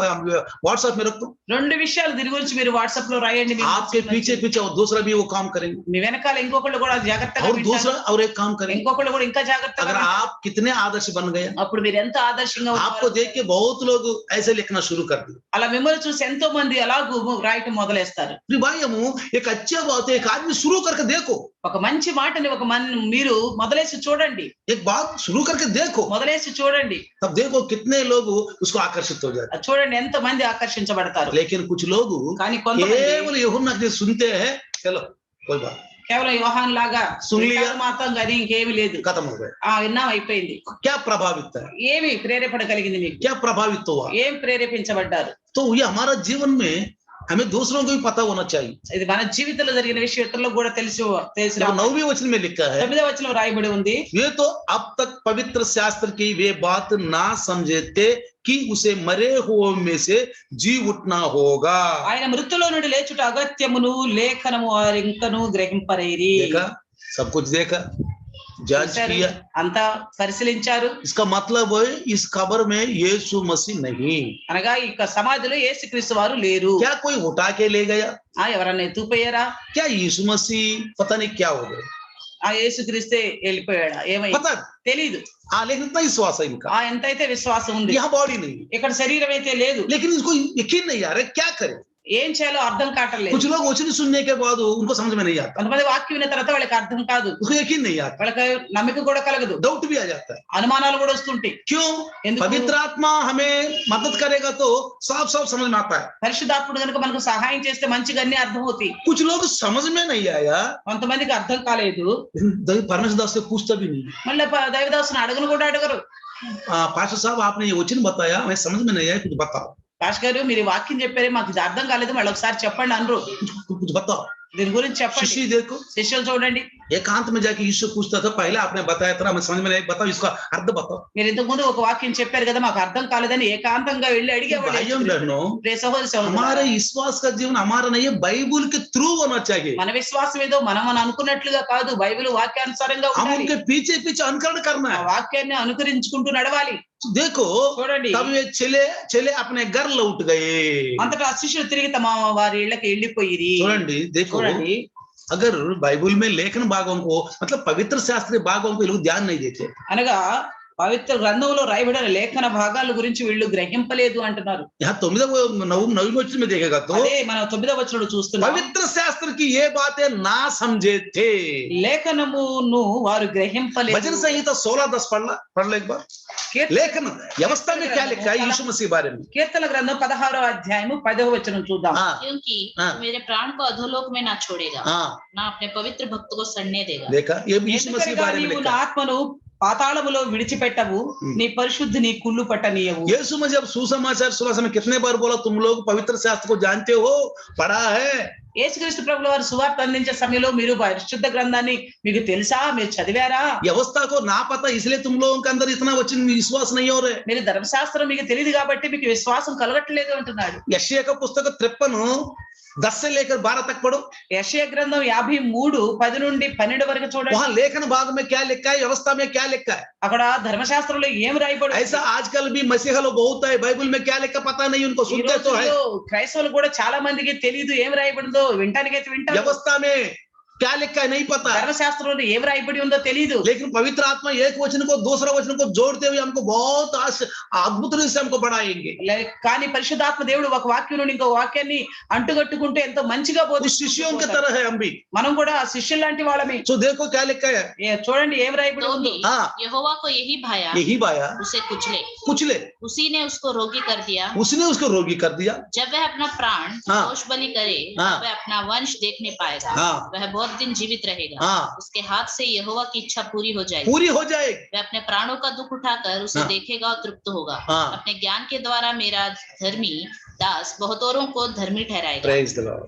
व्हाट्सएप में रखो, రెండు విషయాలు దీని గురించి మీరు వాట్సాప్ లో రాయండి. మీ आपके पीछे पीछे और दूसरा भी वो काम करेंगे, మీ వెనకాల ఇంకొకళ్ళు కూడా జాగ్రత్తగా और వింటారు. दूसरा और एक काम करेंगे। ఇంకొకళ్ళు కూడా ఇంకా జాగ్రత్తగా अगर వింటారు. आप कितने आदर्श बन गए, అప్పుడు మీరు ఎంత ఆదర్శంగా आपको ఉంటారు. देख के बहुत लोग ऐसे लिखना शुरू कर दिए। అలా మిమ్మల్ని చూసి ఎంతో మంది అలాగూ రాయటం మొదలేస్తారు. फिर भाई हम एक अच्छा बात है, एक आदमी शुरू करके देखो, ఒక మంచి మాటని మీరు మొదలేసి చూడండి. एक बात शुरू करके देखो, మొదలేసి చూడండి. तब देखो कितने लोग उसको आकर्षित हो जाते చూడండి ఎంత మంది ఆకర్షించబడతారు. हैं। लेकिन कुछ लोग కానీ కొంతమంది केवल यूहन्ना के सुनते हैं, चलो कोई बात, కేవలం యోహాన్ లాగా సున్లియా. వింటారు మాత్రం కానీ ఇంకేమీ లేదు. खत्म हो गए। విన్నాం అయిపోయింది. क्या प्रभावित है, ఏమి ప్రేరేపణ కలిగింది మీకు? क्या प्रभावित हुआ? ఏం ప్రేరేపించబడ్డారు? तो ये हमारा जीवन में हमें दूसरों को भी पता होना चाहिए। ఇది మన జీవితంలో జరిగిన విషయం ఇతరులకు కూడా తెలిసిన जब 9वें वचन में लिखा है, 9వ వచనంలో రాయబడి ఉంది. वे तो अब तक पवित्र शास्त्र की वे बात ना समझे थे कि उसे मरे हुए में से जी उठना होगा। ఆయన మృతులో నుండి లేచుట అగత్యమును లేఖనము వారు ఇంకను గ్రహింపరైరి. देखा, सब कुछ देखा, जांच किया, అంతా పరిశీలించారు. इसका मतलब है इस खबर में यीशु मसीह नहीं, అనగా ఇక సమాధిలో యేసుక్రీస్తు వారు లేరు. क्या कोई उठा के ले गया, ఎవరన్నా ఎత్తుపోయారా? क्या यीशु मसीह पता नहीं क्या हो गया, యేసుక్రీస్తే వెళ్ళిపోయాడా? ఏమై पता తెలీదు. लेकिन इतना विश्वास है इनका, ఎంతైతే విశ్వాసం ఉంది. यहाँ बॉडी नहीं, ఇక్కడ శరీరం అయితే లేదు. लेकिन इसको यकीन नहीं आ रहा क्या करे। ఏం చేయాలో అర్థం కావట్లేదు. कुछ लोग वचन सुनने के बाद उनको समझ में नहीं आता, కొంతమంది వాక్యం విన్న తర్వాత వాళ్ళకి అర్థం కాదు. उसको यकीन नहीं आता, వాళ్ళకి నమ్మిక కూడా కలగదు. डाउट भी आ जाता है। అనుమానాలు కూడా వస్తుంటాయి. क्यों? ఎందుకు? पवित्र आत्मा हमें मदद करेगा तो साफ साफ समझ में आता है। పరిశుద్ధాత్ముడు కనుక మనకు సహాయం చేస్తే మంచిగా అన్ని అర్థం అవుతాయి. कुछ लोग समझ में नहीं आया, కొంతమందికి అర్థం కాలేదు. परमेश्वर दास से पूछता भी नहीं, మళ్ళీ దైవదాసుని అడగను కూడా అడగరు. पास्टर साहब आपने ये वचन बताया, हमें समझ में नहीं आया, कुछ बताओ, పాష్ గారు మీరు ఈ వాక్యం చెప్పారే మాకు ఇది అర్థం కాలేదు, మళ్ళీ ఒకసారి చెప్పండి అనరు. कुछ बताओ। దీని గురించి చెప్పండి. शिष्य देखो, శిష్యులు చూడండి. एकांत में जाके यीशु पूछता था, पहले आपने बताया था हमें समझ में नहीं, बताओ इसका अर्थ बताओ। మీరు ఇంతకు ముందు ఒక వాక్యం చెప్పారు కదా మాకు అర్థం కాలేదని ఏకాంతంగా వెళ్ళి भाइयों అడిగేవాడు. बहनों, సహోదరి हमारे సహోదరులారా, विश्वास का जीवन हमारा नहीं है, बाइबल के थ्रू होना चाहिए। మన విశ్వాసం ఏదో మనం అనుకున్నట్లుగా కాదు, బైబిల్ వాక్యానుసారంగా हम ఉండాలి. उनके पीछे पीछे अनुकरण करना ఆ है। వాక్యాన్ని అనుకరించుకుంటూ నడవాలి. देखो, చూడండి. तब ये चले अपने घर लौट गए। అంతటా ఆ శిష్యులు తిరిగి తమ వారి ఇళ్ళకి వెళ్ళిపోయిరి. చూడండి, देखो, చూడండి, अगर बाइबल में लेखन भागों को मतलब पवित्र शास्त्रीय भागों को ये लोग ध्यान नहीं देते, అనగా పవిత్ర గ్రంథంలో రాయబడిన లేఖన భాగాల గురించి వీళ్ళు గ్రహింపలేదు అంటున్నారు. यहाँ 9वें वचन में देखेगा तो అదే మనం 9వ వచనంలో చూస్తున్నాం. पवित्र शास्त्र की ये बातें ना समझे थे। లేఖనమును వారు గ్రహింపలేదు. भजन संहिता 16:10 पढ़ ले एक बार। लेखन व्यवस्था में क्या लिखा है यीशु मसीह बारे में? కీర్తన గ్రంథం 16వ అధ్యాయము 10వ వచనం చూద్దాం. हाँ, क्योंकि हाँ। तू मेरे प्राण को अधोलोक में ना छोड़ेगा, हाँ, ना अपने पवित्र भक्त को सड़ने देगा। देखा, ये यीशु मसीह ఎందుకనగా बारे में నీవు लिखा నా है। ఆత్మను పాతాళములో విడిచిపెట్టవు, నీ పరిశుద్ధిని కుళ్ళు పట్టనీయవు. यीशु में जब सुसमाचार सुबह में कितने बार बोला तुम लोग पवित्र शास्त्र को जानते हो, पढ़ा है? యేసుక్రీస్తు ప్రభుల వారు సువార్త అందించే సమయంలో మీరు పరిశుద్ధ గ్రంథాన్ని మీకు తెలుసా, మీరు చదివారా? व्यवस्था को ना पता इसलिए तुम लोगों के अंदर इतना वचन विश्वास नहीं हो रहे। మీరు ధర్మశాస్త్రం మీకు తెలియదు కాబట్టి మీకు విశ్వాసం కలగట్లేదు అంటున్నాడు. यशायाह का पुस्तक 53:10 से लेकर 12 तक पढ़ो। యెషయా గ్రంథం 53:10 నుండి 12 వరకు చూడండి. वहां लेखन भाग में क्या लिखा है, व्यवस्था में क्या लिखा है। అక్కడ ధర్మశాస్త్రంలో ఏం రాయబడి ఉంది? ऐसा आजकल भी मसीहा लोग बहुत है, बाइबल में क्या लिखा पता नहीं उनको, ఈ सुनते तो है। రోజుల్లో క్రైస్తవులు కూడా చాలా మందికి తెలియదు ఏం రాయబడిందో, వింటానికైతే వింటారు. व्यवस्था में क्या लिखा है नहीं पता, ధర్మశాస్త్రంలో ఏం రాయబడి ఉందో తెలియదు. लेकिन पवित्र आत्मा एक वचन को दूसरा वचन को जोड़ते हुए हमको बहुत अद्भुत रूप से हमको बढ़ाएंगे। కానీ పరిశుద్ధాత్మ దేవుడు ఒక వాక్యం నుండి ఇంకో వాక్యాన్ని అంటుగట్టుకుంటే ఎంతో మంచిగా उस शिष्यों की तरह है हम भी। మనం కూడా శిష్యుల లాంటి వాళ్ళమే. तो देखो क्या लिखा है, చూడండి ఏం రాయబడి तो ఉందో. भी हाँ, यहोवा को यही भाया, यही बाया उसे कुचले, कुचले, उसी ने उसको रोगी कर दिया। उसने उसको रोगी कर दिया। जब वह अपना प्राण हाँ। दोष बलि करे, हाँ। तब वह अपना वंश देखने पाएगा। हाँ। वह बहुत बहुत दिन जीवित रहेगा, हाँ उसके हाथ से यहोवा की इच्छा पूरी हो जाएगी। पूरी हो जाएगी। वह अपने प्राणों का दुख उठाकर उसे हाँ। देखेगा और तृप्त होगा। हाँ। अपने ज्ञान के द्वारा मेरा धर्मी दास बहुतों को धर्मी ठहराएगा। Praise the Lord.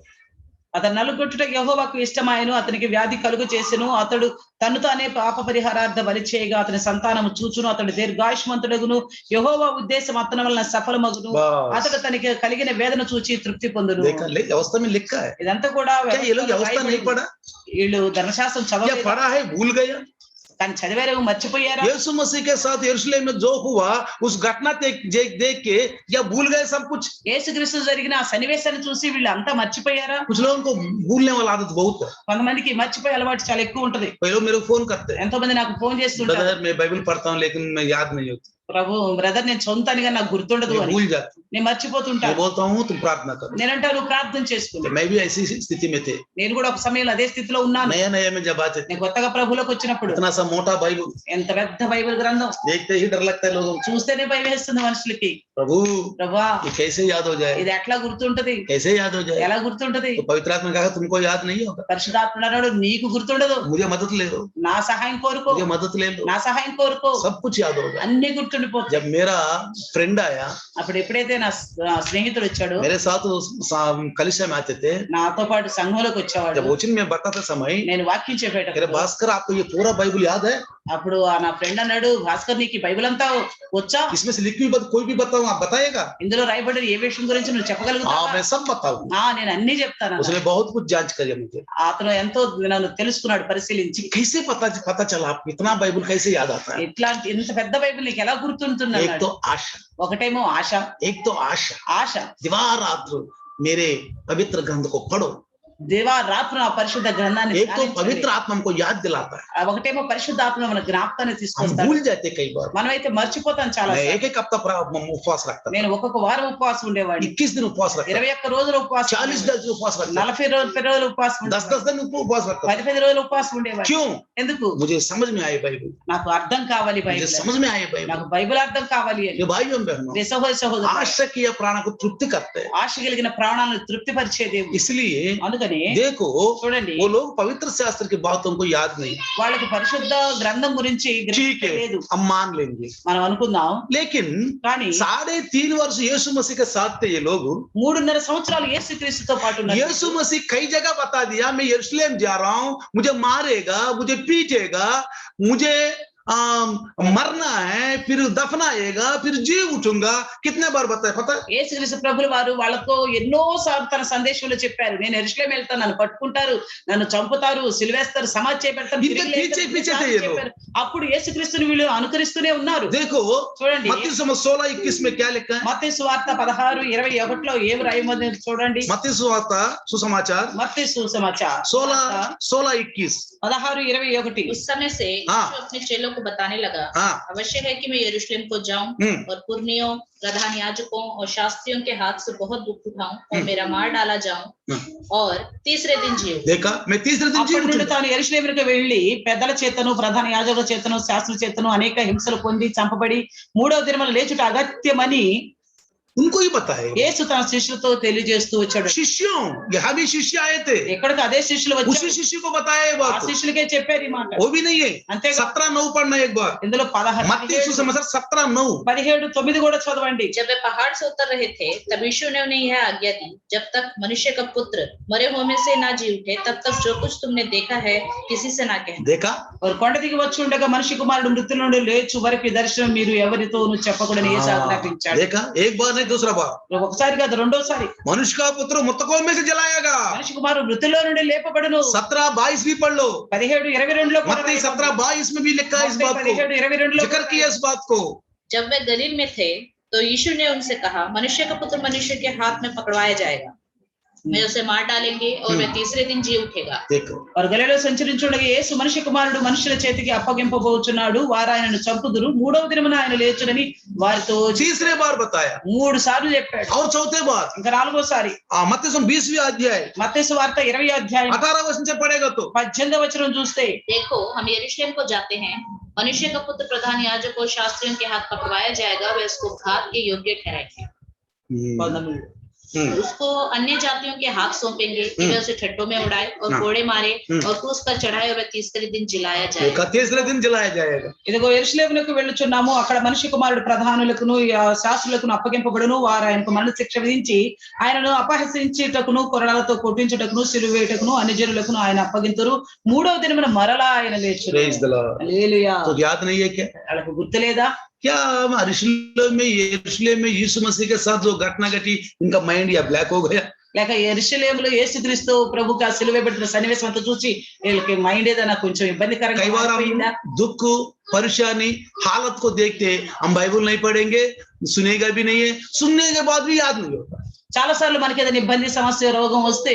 అతను నలుగొట్టుటకు యెహోవాకు ఇష్టమాయెను, అతనికి వ్యాధి కలుగు చేసెను. అతడు తన్ను తానే పాప పరిహారార్థ బలి చేయగా అతని సంతానము చూచును. అతడు దీర్ఘాయుష్మంతుడగును. యెహోవా ఉద్దేశం అతని వలన సఫలమగును. అతడు తనకి కలిగిన వేదన చూచి తృప్తి పొందును. व्यवस्था में लिखा है। ఇదంతా కూడా क्या ये लोग व्यवस्था नहीं पढ़ा? వీళ్ళు ధర్మశాస్త్రం क्या చదవలేదు, पढ़ा है भूल गया? కానీ చదివారు మర్చిపోయారా? यीशु मसीह के साथ यरूशलेम में जो हुआ उस घटना देख के क्या भूल गए सब कुछ? యేసుక్రీస్తు జరిగిన ఆ సన్నివేశాన్ని చూసి వీళ్ళు అంతా మర్చిపోయారా? कुछ लोगों को भूलने वाला आदत बहुत है। కొంతమందికి మర్చిపోయే అలవాటు చాలా ఎక్కువ ఉంటది. पहले लोग मेरे को फोन करते हैं, ఎంతో మంది నాకు ఫోన్ చేస్తుంటారు, ब्रदर मैं बाइबल पढ़ता हूँ लेकिन मैं याद नहीं होती, ప్రభు బ్రదర్ నేను చదువుతానుగా నాకు గుర్తుండదు मैं అని. भूल जाती हूँ। నేను మర్చిపోతుంటా. मैं बोलता हूँ तुम प्रार्थना करो। నేనంటా నువ్వు ప్రార్థన చేసుకుని. मैं भी ऐसी स्थिति में थे। నేను కూడా ఒక సమయంలో అదే స్థితిలో ఉన్నాను. नया नया में जब आते थे, నేను కొత్తగా ప్రభువులోకి వచ్చినప్పుడు इतना सा मोटा बाइबल ఎంత పెద్ద బైబిల్ గ్రంథం देखते ही डर लगता है लोगों को। చూస్తేనే భయం వేస్తుంది మనుషులకి. प्रभु ప్రభా ये कैसे याद हो जाए, ఇది ఎట్లా గుర్తుంటది, कैसे याद हो जाए? ఎలా గుర్తుంటది? तो पवित्र आत्मा ने कहा तुमको याद नहीं होगा, పరిశుద్ధాత్ముడు అన్నాడు నీకు గుర్తుండదు, मुझे मदद ले लो, నా సహాయం కోరుకో, मुझे मदद ले लो, నా సహాయం కోరుకో, सब कुछ याद होगा। అన్ని గుర్తుండిపోతాయి. जब मेरा फ्रेंड आया, అప్పుడు ఎప్పుడైతే నా స్నేహితుడు వచ్చాడు, मेरे साथ कलिशा में आते थे, నాతో పాటు సంఘంలోకి వచ్చేవాడు, जब वचन में बताते समय నేను వాక్యం अरे చెప్పేటప్పుడు भास्कर आपको ये पूरा बाइबल याद है? అప్పుడు నా ఫ్రెండ్ అన్నాడు, భాస్కర్ నీకు ఈ బైబిల్ అంతా వచ్చా? इसमें से लिखी हुई बात कोई भी बताऊं आप बताएगा? ఇందులో రాయబడిన ఏ విషయం గురించి నువ్వు हाँ చెప్పగలుగుతావా? मैं सब बताऊंगा। నేను అన్ని చెప్తాను. उसने बहुत कुछ जांच करी मुझे, అతను ఎంతో నన్ను తెలుసుకున్నాడు, పరిశీలించి. कैसे पता चला आपको इतना बाइबल कैसे याद आता है? ఇట్లాంటి ఇంత పెద్ద బైబిల్ నీకు ఎలా గుర్తుంటుంది एक అన్నాడు. तो आशा, ఒకటేమో ఆశ, एक तो आशा, ఆశ दिवार रात्र मेरे पवित्र ग्रंथ को पढ़ो। దేవా రాత్రి నా పరిశుద్ధ గ్రంథాన్ని एक तो ధ్యానించండి. पवित्र आत्मा हमको याद दिलाता है, ఒకటేమో పరిశుద్ధాత్మ మన జ్ఞాపకాన్ని हम తీసుకొస్తాడు. भूल जाते कई बार। మనమైతే మర్చిపోతాం చాలా. मैं एक हफ्ता उपवास रखता था, నేను ఒక్కొక్క వారం ఉపవాసం ఉండేవాడిని, 21 दिन उपवास रखता था, 21 రోజులు ఉపవాసం, 40 दिन उपवास रखता था, 40 రోజులు ఉపవాసం, 10 दिन उपवास रखता था। 15 రోజులు ఉపవాసం ఉండేవాడిని. क्यों? ఎందుకు? मुझे समझ में आए बाइबल, నాకు అర్థం కావాలి मुझे బైబిల్, समझ में आए बाइबल। నాకు బైబిల్ అర్థం కావాలి అని. ये भाइयों बहनों, సహోదరు आशा की प्राण को तृप्ति करते हैं, ఆశ కలిగిన ప్రాణాలను తృప్తిపరిచే దేవుడు. इसलिए అందుకని देखो చూడండి, वो लोग पवित्र शास्त्र की बातों को याद नहीं, వాళ్ళకి పరిశుద్ధ గ్రంథం గురించి ठीक है లేదు. हम मान लेंगे, మనం అనుకుందాం, लेकिन కానీ 3.5 वर्ष यीशु मसीह के साथ थे ये लोग। 3.5 సంవత్సరాలు యేసుక్రీస్తుతో పాటు ఉన్నారు. यीशु मसीह कई जगह बता दिया मैं यरूशलेम जा रहा हूं, मुझे मारेगा, मुझे पीटेगा, मुझे मरना है, फिर दफनाएगा, फिर जी उठूंगा। कितने बार बताया पता है? యేసుక్రీస్తు ప్రభుల వారు వాళ్ళతో ఎన్నో సార్లు తన సందేశంలో చెప్పారు, నేను యెరూషలేము వెళ్తాను, నన్ను పట్టుకుంటారు, నన్ను చంపుతారు, సిలువేస్తారు, సమాధి చేయబెడతారు, ఇంకా తిరిగి లేస్తారు, పీచే చెప్పారు. అప్పుడు యేసుక్రీస్తుని వీళ్ళు అనుకరిస్తూనే ఉన్నారు. देखो చూడండి, मत्ती 16:21 में क्या लिखा है? మత్తయి సువార్త 16:21 ఏం రాయబడింది చూడండి. मत्ती सुसमाचार सुसमाचार మత్తయి సుసమాచార్ 16:21 16:21. उस समय से हाँ। यीशु अपने चेलों को बताने लगा, हाँ अवश्य है कि मैं यरूशलेम को जाऊं और पुरनियों, प्रधान याजकों और शास्त्रियों के हाथ से बहुत दुख उठाऊं और मेरा मार डाला जाऊं और तीसरे दिन जीऊं। देखा मैं तीसरे दिन जी అప్పటి నుండి उठूंगा। తాను యెరూషలేముకు వెళ్లి పెద్దల చేతను, ప్రధాన యాజకుల చేతను, శాస్త్రుల చేతను అనేక హింసలు పొంది చంపబడి 3వ దినమున లేచుట అగత్యమని उनको ही बताए। యేసు తన శిష్యులతో తెలియజేస్తూ వచ్చాడు. शिष्यों, यहाँ भी शिष्य आए थे, ఎక్కడికి అదే శిష్యులు उसी వచ్చారు, शिष्य को बताया ये ఆ बात। శిష్యులకే చెప్పారు ఈ మాట. वो भी नहीं है, అంతేగా 17:9 पढ़ना एक बार। ఇందులో मत्ती सुसमाचार 17:9। 17:9 కూడా చదవండి. जब वे पहाड़ से उतर रहे थे तब यीशु ने उन्हें यह आज्ञा दी, जब तक मनुष्य का पुत्र मरे हुए में से ना जी उठे तब तक जो कुछ तुमने देखा है किसी से ना कहना। देखा వారు కొండ దిగి వచ్చి ఉండగా మనిషి కుమారుడు మృతుల నుండి లేచు వరకు ఈ దర్శనం మీరు ఎవరితోనూ చెప్పకూడని యేసు ఆజ్ఞాపించాడు. देखा एक बार नहीं दूसरा बार। ఒకసారి కాదు, రెండోసారి. मनुष्य का पुत्र मृतकों में से जलाएगा। మనిషి కుమారుడు మృతుల్లో నుండి లేపబడును. 17:22 भी पढ़ लो। 17:22 मत्ती 17:22 में भी लिखा है इस बात को, 17:22 जिक्र किया इस बात को। जब वे गलील में थे तो यीशु ने उनसे कहा, मनुष्य का पुत्र मनुष्य के हाथ में पकड़वाया जाएगा, वे उसे मार डालेंगे और वह तीसरे दिन जी उठेगा। देखो వారు గలిలయలో సంచరించుండగా యేసు మనిషి కుమారుడు మనుషుల చేతికి అప్పగింపబోచున్నాడు, వారు ఆయనను చంపుదురు, 3వ దినమున ఆయన లేచునని వారితో तीसरे बार बताया 3 సార్లు చెప్పాడు. और चौथे बार ఇంకా 4వసారి मत्ती 20वीं अध्याय మత్తయి సువార్త 20వ అధ్యాయం 18 वचन से पढ़ेगा तो 18వ వచనం చూస్తే, देखो हम यरूशलेम को जाते हैं, मनुष्य का पुत्र प्रधान याजकों और शास्त्रियों के हाथ पकड़वाया जाएगा, वे उसको घात के योग्य ठहराएंगे। उसको अन्य जातियों के हाथ सौंपेंगे कि वे उसे ठट्टों में उड़ाए और कोड़े मारे और क्रूस पर चढ़ाए और वह तीसरे दिन जलाया जाएगा। तीसरे दिन जलाया जाएगा। ఇదిగో యెరూషలేమునకు వెళ్ళుచున్నాము, అక్కడ మనిషి కుమారుడు ప్రధానులకును శాస్త్రులకును అప్పగింపబడును, వారు ఆయనకు మరణ శిక్ష విధించి ఆయనను అపహసించుటకును కొరడాలతో కొట్టించుటకును సిలువ వేయుటకును అన్ని జనులకును ఆయన అప్పగింతురు, మూడవ దినమున మరలా ఆయన లేచును। Praise the Lord. హల్లెలూయా। तो याद नहीं है क्या? వాళ్ళకు గుర్తులేదా? क्या यरूशलेम में यीशु मसीह के साथ जो घटना घटी, इनका माइंड या ब्लैक हो गया? లేక యెరూషలేములో యేసుక్రీస్తు ప్రభువుకి ఆ సిలువ వేయబడిన సన్నివేశం అంతా చూసి వీళ్ళకి మైండ్ ఏదైనా కొంచెం ఇబ్బందికరంగా कई बार మారిపోయిందా? हम दुख परेशानी हालत को देखते हम बाइबल नहीं पढ़ेंगे, सुनेगा भी नहीं है, सुनने के बाद भी याद नहीं होता। చాలా సార్లు మనకి ఏదైనా ఇబ్బంది సమస్య రోగం వస్తే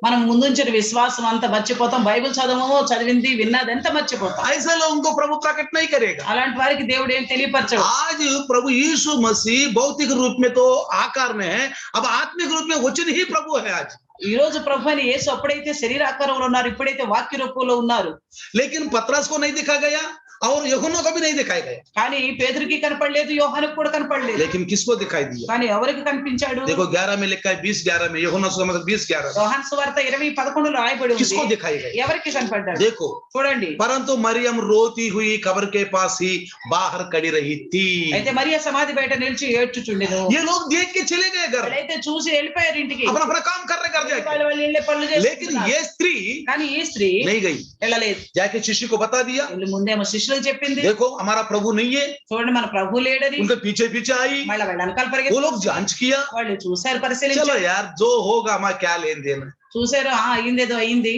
మనం ముందుంచిన విశ్వాసం అంతా మర్చిపోతాం, బైబిల్ చదవము చదివింది విన్నది అంతా మర్చిపోతాం। ऐसे लोगों को प्रभु प्रकट नहीं करेगा। అలాంటి వారికి దేవుడు ఏం తెలియపరచడు। आज प्रभु यीशु मसीह भौतिक रूप में तो आकार में है, अब आत्मिक रूप में वचन ही प्रभु है आज। ఈ రోజు ప్రభు అని యేసు అప్పుడైతే శరీర ఆకారంలో ఉన్నారు, ఇప్పుడైతే వాక్య రూపంలో ఉన్నారు। लेकिन पतरस को नहीं दिखा गया और यूहन्ना को भी नहीं दिखाया गया। కానీ పేతురుకి కనపడలేదు, యోహానుకు కూడా కనపడలేదు। लेकिन किसको दिखाई दिया? కానీ ఎవరికి కనిపించాడు? देखो 11 में लिखा है, 20:11 में, यूहन्ना सुसमाचार 20:11 యోహాను సువార్త 20:11 రాయబడి ఉంది। किसको दिखाई गई? ఎవరికి కనపడ్డాడు? देखो, చూడండి। परंतु मरियम रोती हुई कब्र के पास ही बाहर खड़ी रही थी। అయితే మరియ సమాధి బయట నిలిచి ఏడ్చుచుండెను। ये लोग देख के चले गए घर, వాళ్ళైతే చూసి వెళ్ళిపోయారు ఇంటికి, अपना अपना काम कर रहे घर जाके। వాళ్ళు వెళ్ళే పనులు लेकिन చేసుకున్నారు। ये स्त्री కానీ ఈ స్త్రీ नहीं गई, వెళ్ళలేదు। जाके शिष्य को बता दिया, వీళ్ళు ముందేమో శిష్యులకు చెప్పింది, देखो हमारा प्रभु नहीं है। చూడండి మన ప్రభు లేడని। उनके पीछे पीछे आई, మళ్ళీ వాళ్ళ వెనకాల वो పరిగెత్తి लोग जांच किया, వాళ్ళు చూసారు, चलो పరిశీలించారు, यार जो होगा हमारा क्या लेन देन। చూసారు, అయిందేదో అయింది।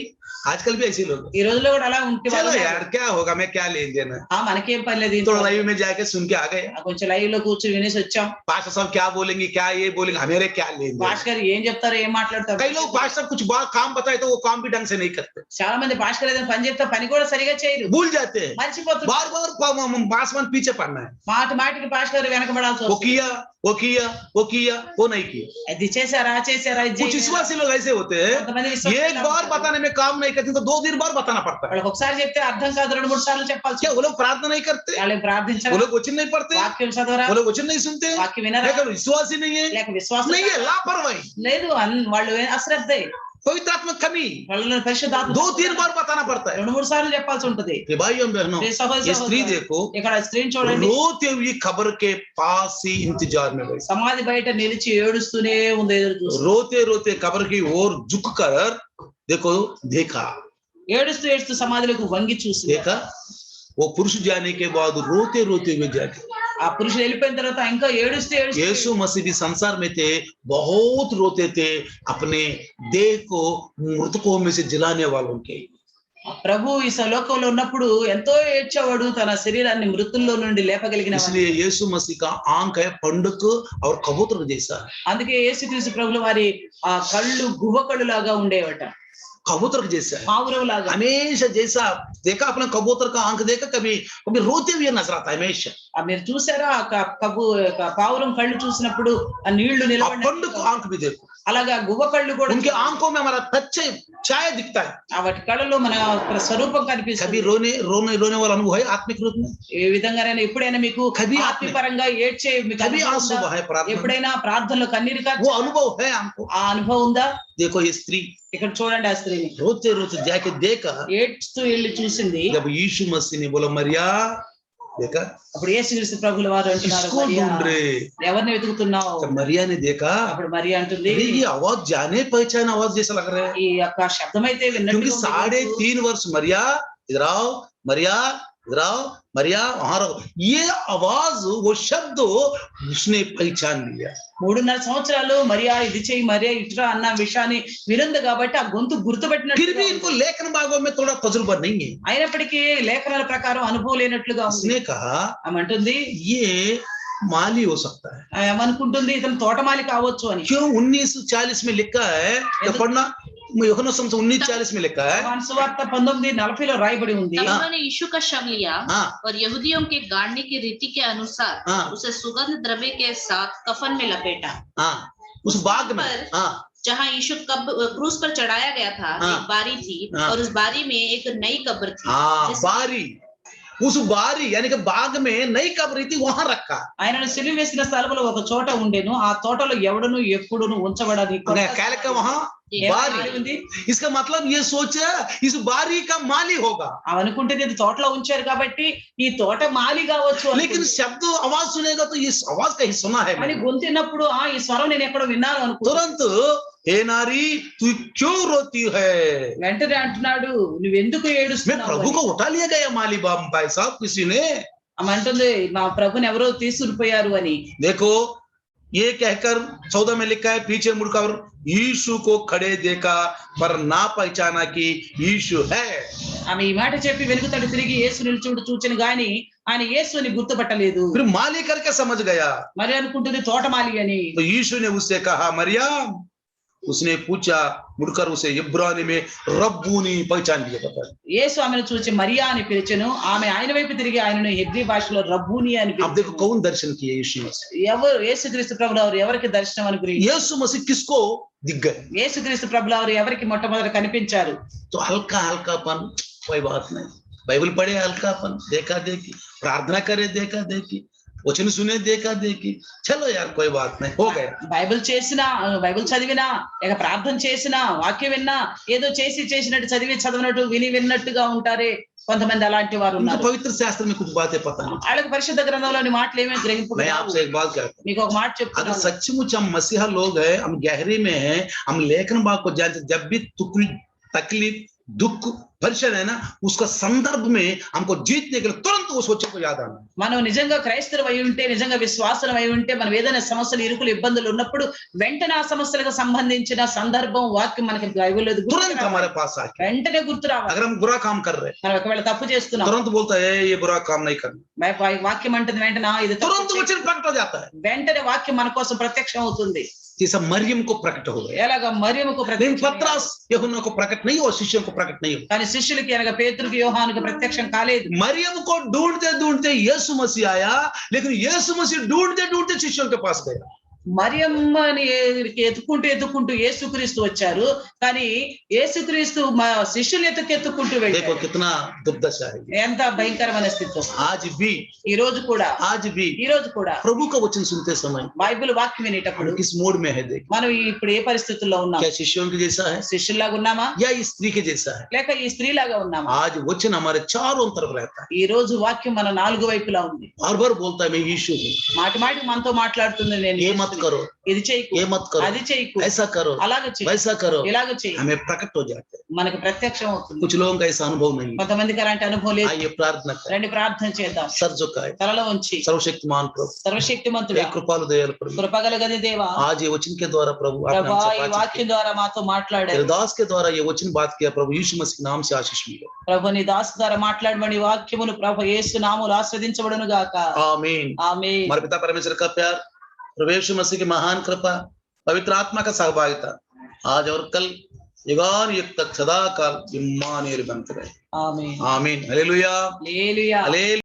आजकल भी ऐसे लोग, ఈ రోజుల్లో కూడా అలా ఉంటే चलो यार क्या होगा, मैं क्या लेन देन। మనకేం పని లేదు, तो लाइव में जाके सुन के आ गए, కొంచెం లైవ్ లో కూర్చొని వినేసి వచ్చాం, पास्टर साहब क्या बोलेंगे, क्या ये बोलेंगे, हमेरे क्या लेन देन। పాస్టర్ గారు ఏం చెప్తారో ఏం మాట్లాడతారు। कई लोग पास्टर कुछ काम बताए तो वो काम भी ढंग से नहीं करते, చాలా మంది పాస్టర్ గారు ఏదైనా పని చెప్తే పని కూడా సరిగా చేయరు, भूल जाते हैं, మర్చిపోతారు। बार बार पासवान पीछे पड़ना है, మాటికి పాస్టర్ గారు వెనకబడాల్సి वो వస్తుంది। किया वो किया वो किया वो नहीं किया। అది చేశారా చేశారా ఇది कुछ చేయలేదా? विश्वासी लोग ऐसे होते हैं, కొంతమంది విశ్వాసులు एक बार ఉంటారు। बताने में काम नहीं करते तो 2 दिन बार बताना पड़ता है। వాళ్ళకి ఒకసారి చెప్తే అర్థం కాదు, 2-3 సార్లు చెప్పాల్సి क्या वो लोग प्रार्थना नहीं करते, వాళ్ళు वो ప్రార్థించారు, लोग वचन नहीं पढ़ते, వాక్యం చదవరా, वो लोग वचन नहीं सुनते, వాక్యం వినరా, लेकिन विश्वासी नहीं है, లేక విశ్వాసం नहीं है, लापरवाही, లేదు, వాళ్ళు అశ్రద్ధే, पवित्र आत्मा कमी, వాళ్ళని పరిశుద్ధాత్మ 2-3 बार बताना पड़ता है। 2-3 సార్లు చెప్పాల్సి ఉంటది। कि भाइयों बहनों, ప్రియ సహోదరి ये स्त्री సహోదరులు, देखो ఇక్కడ స్త్రీని చూడండి, रोते हुई खबर के पास ही इंतजार में बैठी, సమాధి బయట నిలిచి ఏడుస్తూనే ఉంది, ఎదురు చూస్తూ रोते रोते खबर की ओर झुक कर देखो, देखा ఏడుస్తూ ఏడుస్తూ సమాధిలోకి వంగి చూసి, देखा वो पुरुष जाने के बाद रोते रोते हुए जाके, ఆ పురుషుడు వెళ్ళిపోయిన తర్వాత ఇంకా ఏడుస్తూ ఏడుస్తూ, यीशु मसीह भी संसार में थे, बहुत रोते थे अपने देह को मृतकों में से जलाने वालों के। ప్రభు ఈ లోకంలో ఉన్నప్పుడు ఎంతో ఏడ్చేవాడు, తన శరీరాన్ని మృతుల్లో నుండి లేపగలిగిన వాడు। इसलिए यीशु मसीह का आंख है पंडुक और कबूतर जैसा, అందుకే యేసుక్రీస్తు ప్రభుల వారి ఆ కళ్ళు గువ్వ కళ్ళు లాగా ఉండేవట, कबूतर जैसा है, పావురం లాగా। हमेशा जैसा देखा अपना कबूतर का आंख देखा, कभी कभी रोते हुए नजर आता है हमेशा। మీరు చూసారా పావురం కళ్ళు చూసినప్పుడు ఆ నీళ్లు आप నిలబడి, पंडुक आंख भी देखो, అలాగా గువ్వ కళ్ళు కూడా उनके आंखों में हमारा सच्चे छाया दिखता है। వాటి కళ్ళలో మన స్వరూపం కనిపిస్తుంది। कभी रोने वाला अनुभव है आत्मिक रूप में, ఏ విధంగానైనా ఎప్పుడైనా మీకు కవి ఆత్మీయపరంగా ఏడ్చే మీకు कभी అనుభవం आंसू ఉందా? है प्रार्थना, ఎప్పుడైనా ప్రార్థనలో కన్నీరు वो కార్చి अनुभव है हमको। ఆ అనుభవం ఉందా? देखो ये स्त्री ఇక్కడ చూడండి, ఆ స్త్రీని रोते रोते जाके देखा, ఏడ్స్తూ వెళ్ళి చూసింది। जब यीशु मसीह ने बोला मरिया, देखा అప్పుడు యేసుక్రీస్తు ప్రభుల వారు అంటున్నారు, किसको మరియా, ढूंढ रहे? ఎవరిని వెతుకుతున్నావు? जब मरिया ने देखा, అప్పుడు మరియా అంటుంది, अरे ये आवाज जाने पहचान आवाज जैसा लग रहा है, ఈ యొక్క శబ్దం అయితే क्योंकि విన్నట్టు 3.5 वर्ष मरिया इधर आओ, मरिया इधर आओ, मरिया वहां रहो, ये आवाज वो शब्द उसने पहचान लिया। 3.5 సంవత్సరాలు మరియా ఇది చెయ్యి, మరియా ఇట్రా అన్న విషయాన్ని వినుంది కాబట్టి ఆ గొంతు फिर भी గుర్తుపెట్టినట్టు, इनको लेखन भागों में थोड़ा तजुर्बा नहीं है। అయినప్పటికీ లేఖనాల ప్రకారం అనుభవం లేనట్లుగా ఉంది। उसने कहा ఆమె అంటుంది, ये माली हो सकता है। ఏమనుకుంటుంది, ఇతను తోటమాలి కావచ్చు అని। क्यों 1940 में लिखा है, जब पढ़ना यूहन्ना सुसमाचार 1940 में लिखा है, యోహాను సువార్త 1940లో రాయబడి ఉంది। तब उन्होंने यीशु का शव लिया हाँ और यहूदियों के गाड़ने की रीति के अनुसार हाँ उसे सुगंध द्रव्य के साथ कफन में लपेटा। हाँ उस बाग में, हाँ जहाँ यीशु क्रूस पर चढ़ाया गया था, हाँ, एक बारी थी हाँ, और उस बारी में एक नई कब्र थी, हाँ जिसमें बारी उस बारी यानी कि बाग में नई कब्र थी वहां रखा। ఆయనను సిలువ వేసిన స్థలములో ఒక చోట ఉండెను ఆ తోటలో ఎవడును ఎప్పుడును ఉంచబడని क्या लिखा वहां? बारी। ఉంది इसका मतलब ये सोचा इस बारी का माली होगा, అనుకుంటే ఇది తోటలో ఉంచారు కాబట్టి ఈ తోట మాలి కావచ్చు लेकिन शब्द आवाज सुनेगा तो इस आवाज कहीं सुना है అని मैंने। గొంతినప్పుడు ఈ స్వరం నేను ఎక్కడో విన్నాను అనుకో तुरंत हे नारी तू क्यों रोती है? వెంటనే అంటున్నాడు నువ్వెందుకు मैं ఏడుస్తున్నావు प्रभु అని. को उठा लिया गया माली भाई साहब किसी ने। ఆమె అంటుంది మా ప్రభుని ఎవరో తీసుకుపోయారు అని. देखो ये कहकर 14 में लिखा है, पीछे मुड़कर यीशु को खड़े देखा पर ना पहचाना कि यीशु है। ఆమె ఈ మాట చెప్పి వెనుకతడు తిరిగి యేసు నిల్చుంటూ చూచెను గాని ఆయన యేసుని గుర్తుపట్టలేదు. फिर माली करके समझ गया, మరి అనుకుంటుంది తోటమాలి అని. तो यीशु ने उससे कहा मरियम। उसने पूछा, मुड़कर उसे इब्रानी में रब्बूनी पहचान लिया। पता యేసు ఆమెను చూచి మరియా అని పిలిచెను. ఆమె ఆయన వైపు తిరిగి ఆయనను హెబ్రీ భాషలో రబ్బూని అని अब देखो పిలిచెను. कौन दर्शन किए यीशु मसीह? ఎవరు యేసుక్రీస్తు ప్రభులవారు ఎవరికి దర్శనం అనుగ్రహించారు? यीशु मसीह किसको दिख गए? యేసుక్రీస్తు ప్రభులవారు ఎవరికి మొట్టమొదట కనిపించారు? तो हल्का हल्कापन कोई बात नहीं, बाइबल पढ़े हल्कापन, देखा देखी, प्रार्थना करे देखा देखी, वचन सुने देखा देखी, चलो यार कोई बात नहीं, हो गया। బైబిల్ చేసినా బైబిల్ చదివినా లేక ప్రార్థన చేసినా వాక్యం విన్నా ఏదో చేసినట్టు చదివినట్టు విన్నట్టుగా ఉంటారే కొంతమంది అలాంటి వారు उनको ఉన్నారు. पवित्र शास्त्र में कुछ बातें पता नहीं। వాళ్ళకి పరిశుద్ధ గ్రంథంలోని మాటలు ఏమీ గ్రహింపు मैं आपसे एक बात कहता हूँ, మీకు ఒక మాట अगर చెప్తున్నాను. सचमुच हम मसीहा लोग हैं, हम गहरे में हैं, हम लेखन भाग को जानते, जब भी तकलीफ दुख परेशान है ना, उसका संदर्भ में हमको जीतने के लिए तुरंत वो सोचों को याद आना। మనం నిజంగా క్రైస్తవులు అయి ఉంటే నిజంగా విశ్వాసులు అయి ఉంటే మనం ఏదైనా సమస్యలు ఇరుకులు ఇబ్బందులు ఉన్నప్పుడు వెంటనే ఆ సమస్యలకు సంబంధించిన సందర్భం వాక్యం మనకి బైబిల్లో तुरंत हमारे पास आके వెంటనే గుర్తు రావాలి. अगर हम बुरा काम कर रहे हैं, మనం ఒకవేళ తప్పు చేస్తున్నాం तुरंत बोलता है ये बुरा काम नहीं करना, వాక్యం అంటుంది వెంటనే ఇది తప్పు तुरंत वचन प्रकट हो जाता है। వెంటనే వాక్యం మన కోసం ప్రత్యక్షం అవుతుంది. जैसा मरियम को प्रकट हो गया, ఎలాగా మరియముకు लेकिन ప్రత్యక్షం पतरस यूहन्ना को प्रकट नहीं हुआ, शिष्यों को प्रकट नहीं हुआ। కానీ శిష్యులకి అనగా పేతురుకి యోహానుకి ప్రత్యక్షం కాలేదు. मरियम को ढूंढते ढूंढते यीशु मसीह आया, लेकिन यीशु मसीह ढूंढते ढूंढते शिष्यों के पास गया। మరియమ్మని ఎత్తుకుంటూ యేసుక్రీస్తు వచ్చారు. కానీ యేసుక్రీస్తు శిష్యులు ఎత్తుకుంటూ देखो వెళ్ళారు. कितना दुर्दशा है। ఎంత భయంకరమైన స్థితి. आज भी ఈ రోజు కూడా प्रभु का वचन सुनते समय బైబిల్ వాక్యం వినేటప్పుడు हम किस मोड में है? देख, మనం ఇప్పుడు ఏ పరిస్థితుల్లో ఉన్నాం? क्या शिष्यों के जैसा है శిష్యుల్లాగా ఉన్నామా या इस स्त्री के जैसा है? లేక ఈ స్త్రీలాగా ఉన్నామా? आज वचन हमारे चारों तरफ रहता है, ఈ రోజు వాక్యం మన నాలుగు వైపులా ఉంది. बार बार बोलता है मैं यीशु हूँ, మాటి మాటికి మనతో మాట్లాడుతుంది నేను ये मत करो, ఇది చేయకు, ये मत करो, అది చేయకు, ऐसा करो, అలాగ చెయ్యి, वैसा करो, ఇలాగ చెయ్యి. हमें प्रकट हो जाते हैं। మనకు ప్రత్యక్షం అవుతుంది. कुछ लोगों का ऐसा अनुभव नहीं है। కొంతమందికి అలాంటి అనుభవం లేదు. आइए प्रार्थना करें, రండి ప్రార్థన చేద్దాం. सर झुकाए, తలలో ఉంచి सर्वशक्तिमान प्रभु, సర్వశక్తిమంతుడా एक कृपालु दयालु प्रभु, కృపగలగని దేవా आज ये वचन के द्वारा प्रभु आपने ప్రభా हमसे ఈ बातचीत వాక్యం की। ద్వారా మాతో మాట్లాడారు. तेरे दास के द्वारा ये वचन बात किया प्रभु, यीशु मसीह के नाम से आशीष मिले। ప్రభు నీ దాసు ద్వారా మాట్లాడమని వాక్యమును ప్రభు యేసు నామములో ఆశీర్వదించబడును గాక. आमीन। ఆమేన్. हमारे पिता परमेश्वर का प्यार, प्रभु यीशु मसीह की महान कृपा, पवित्र आत्मा का सहभागिता आज और कल युगान युग तक सदा काल इम्मानुएल बनते रहे। ఆమేన్. आमीन। हालेलुया, హల్లెలూయా. हालेलुया।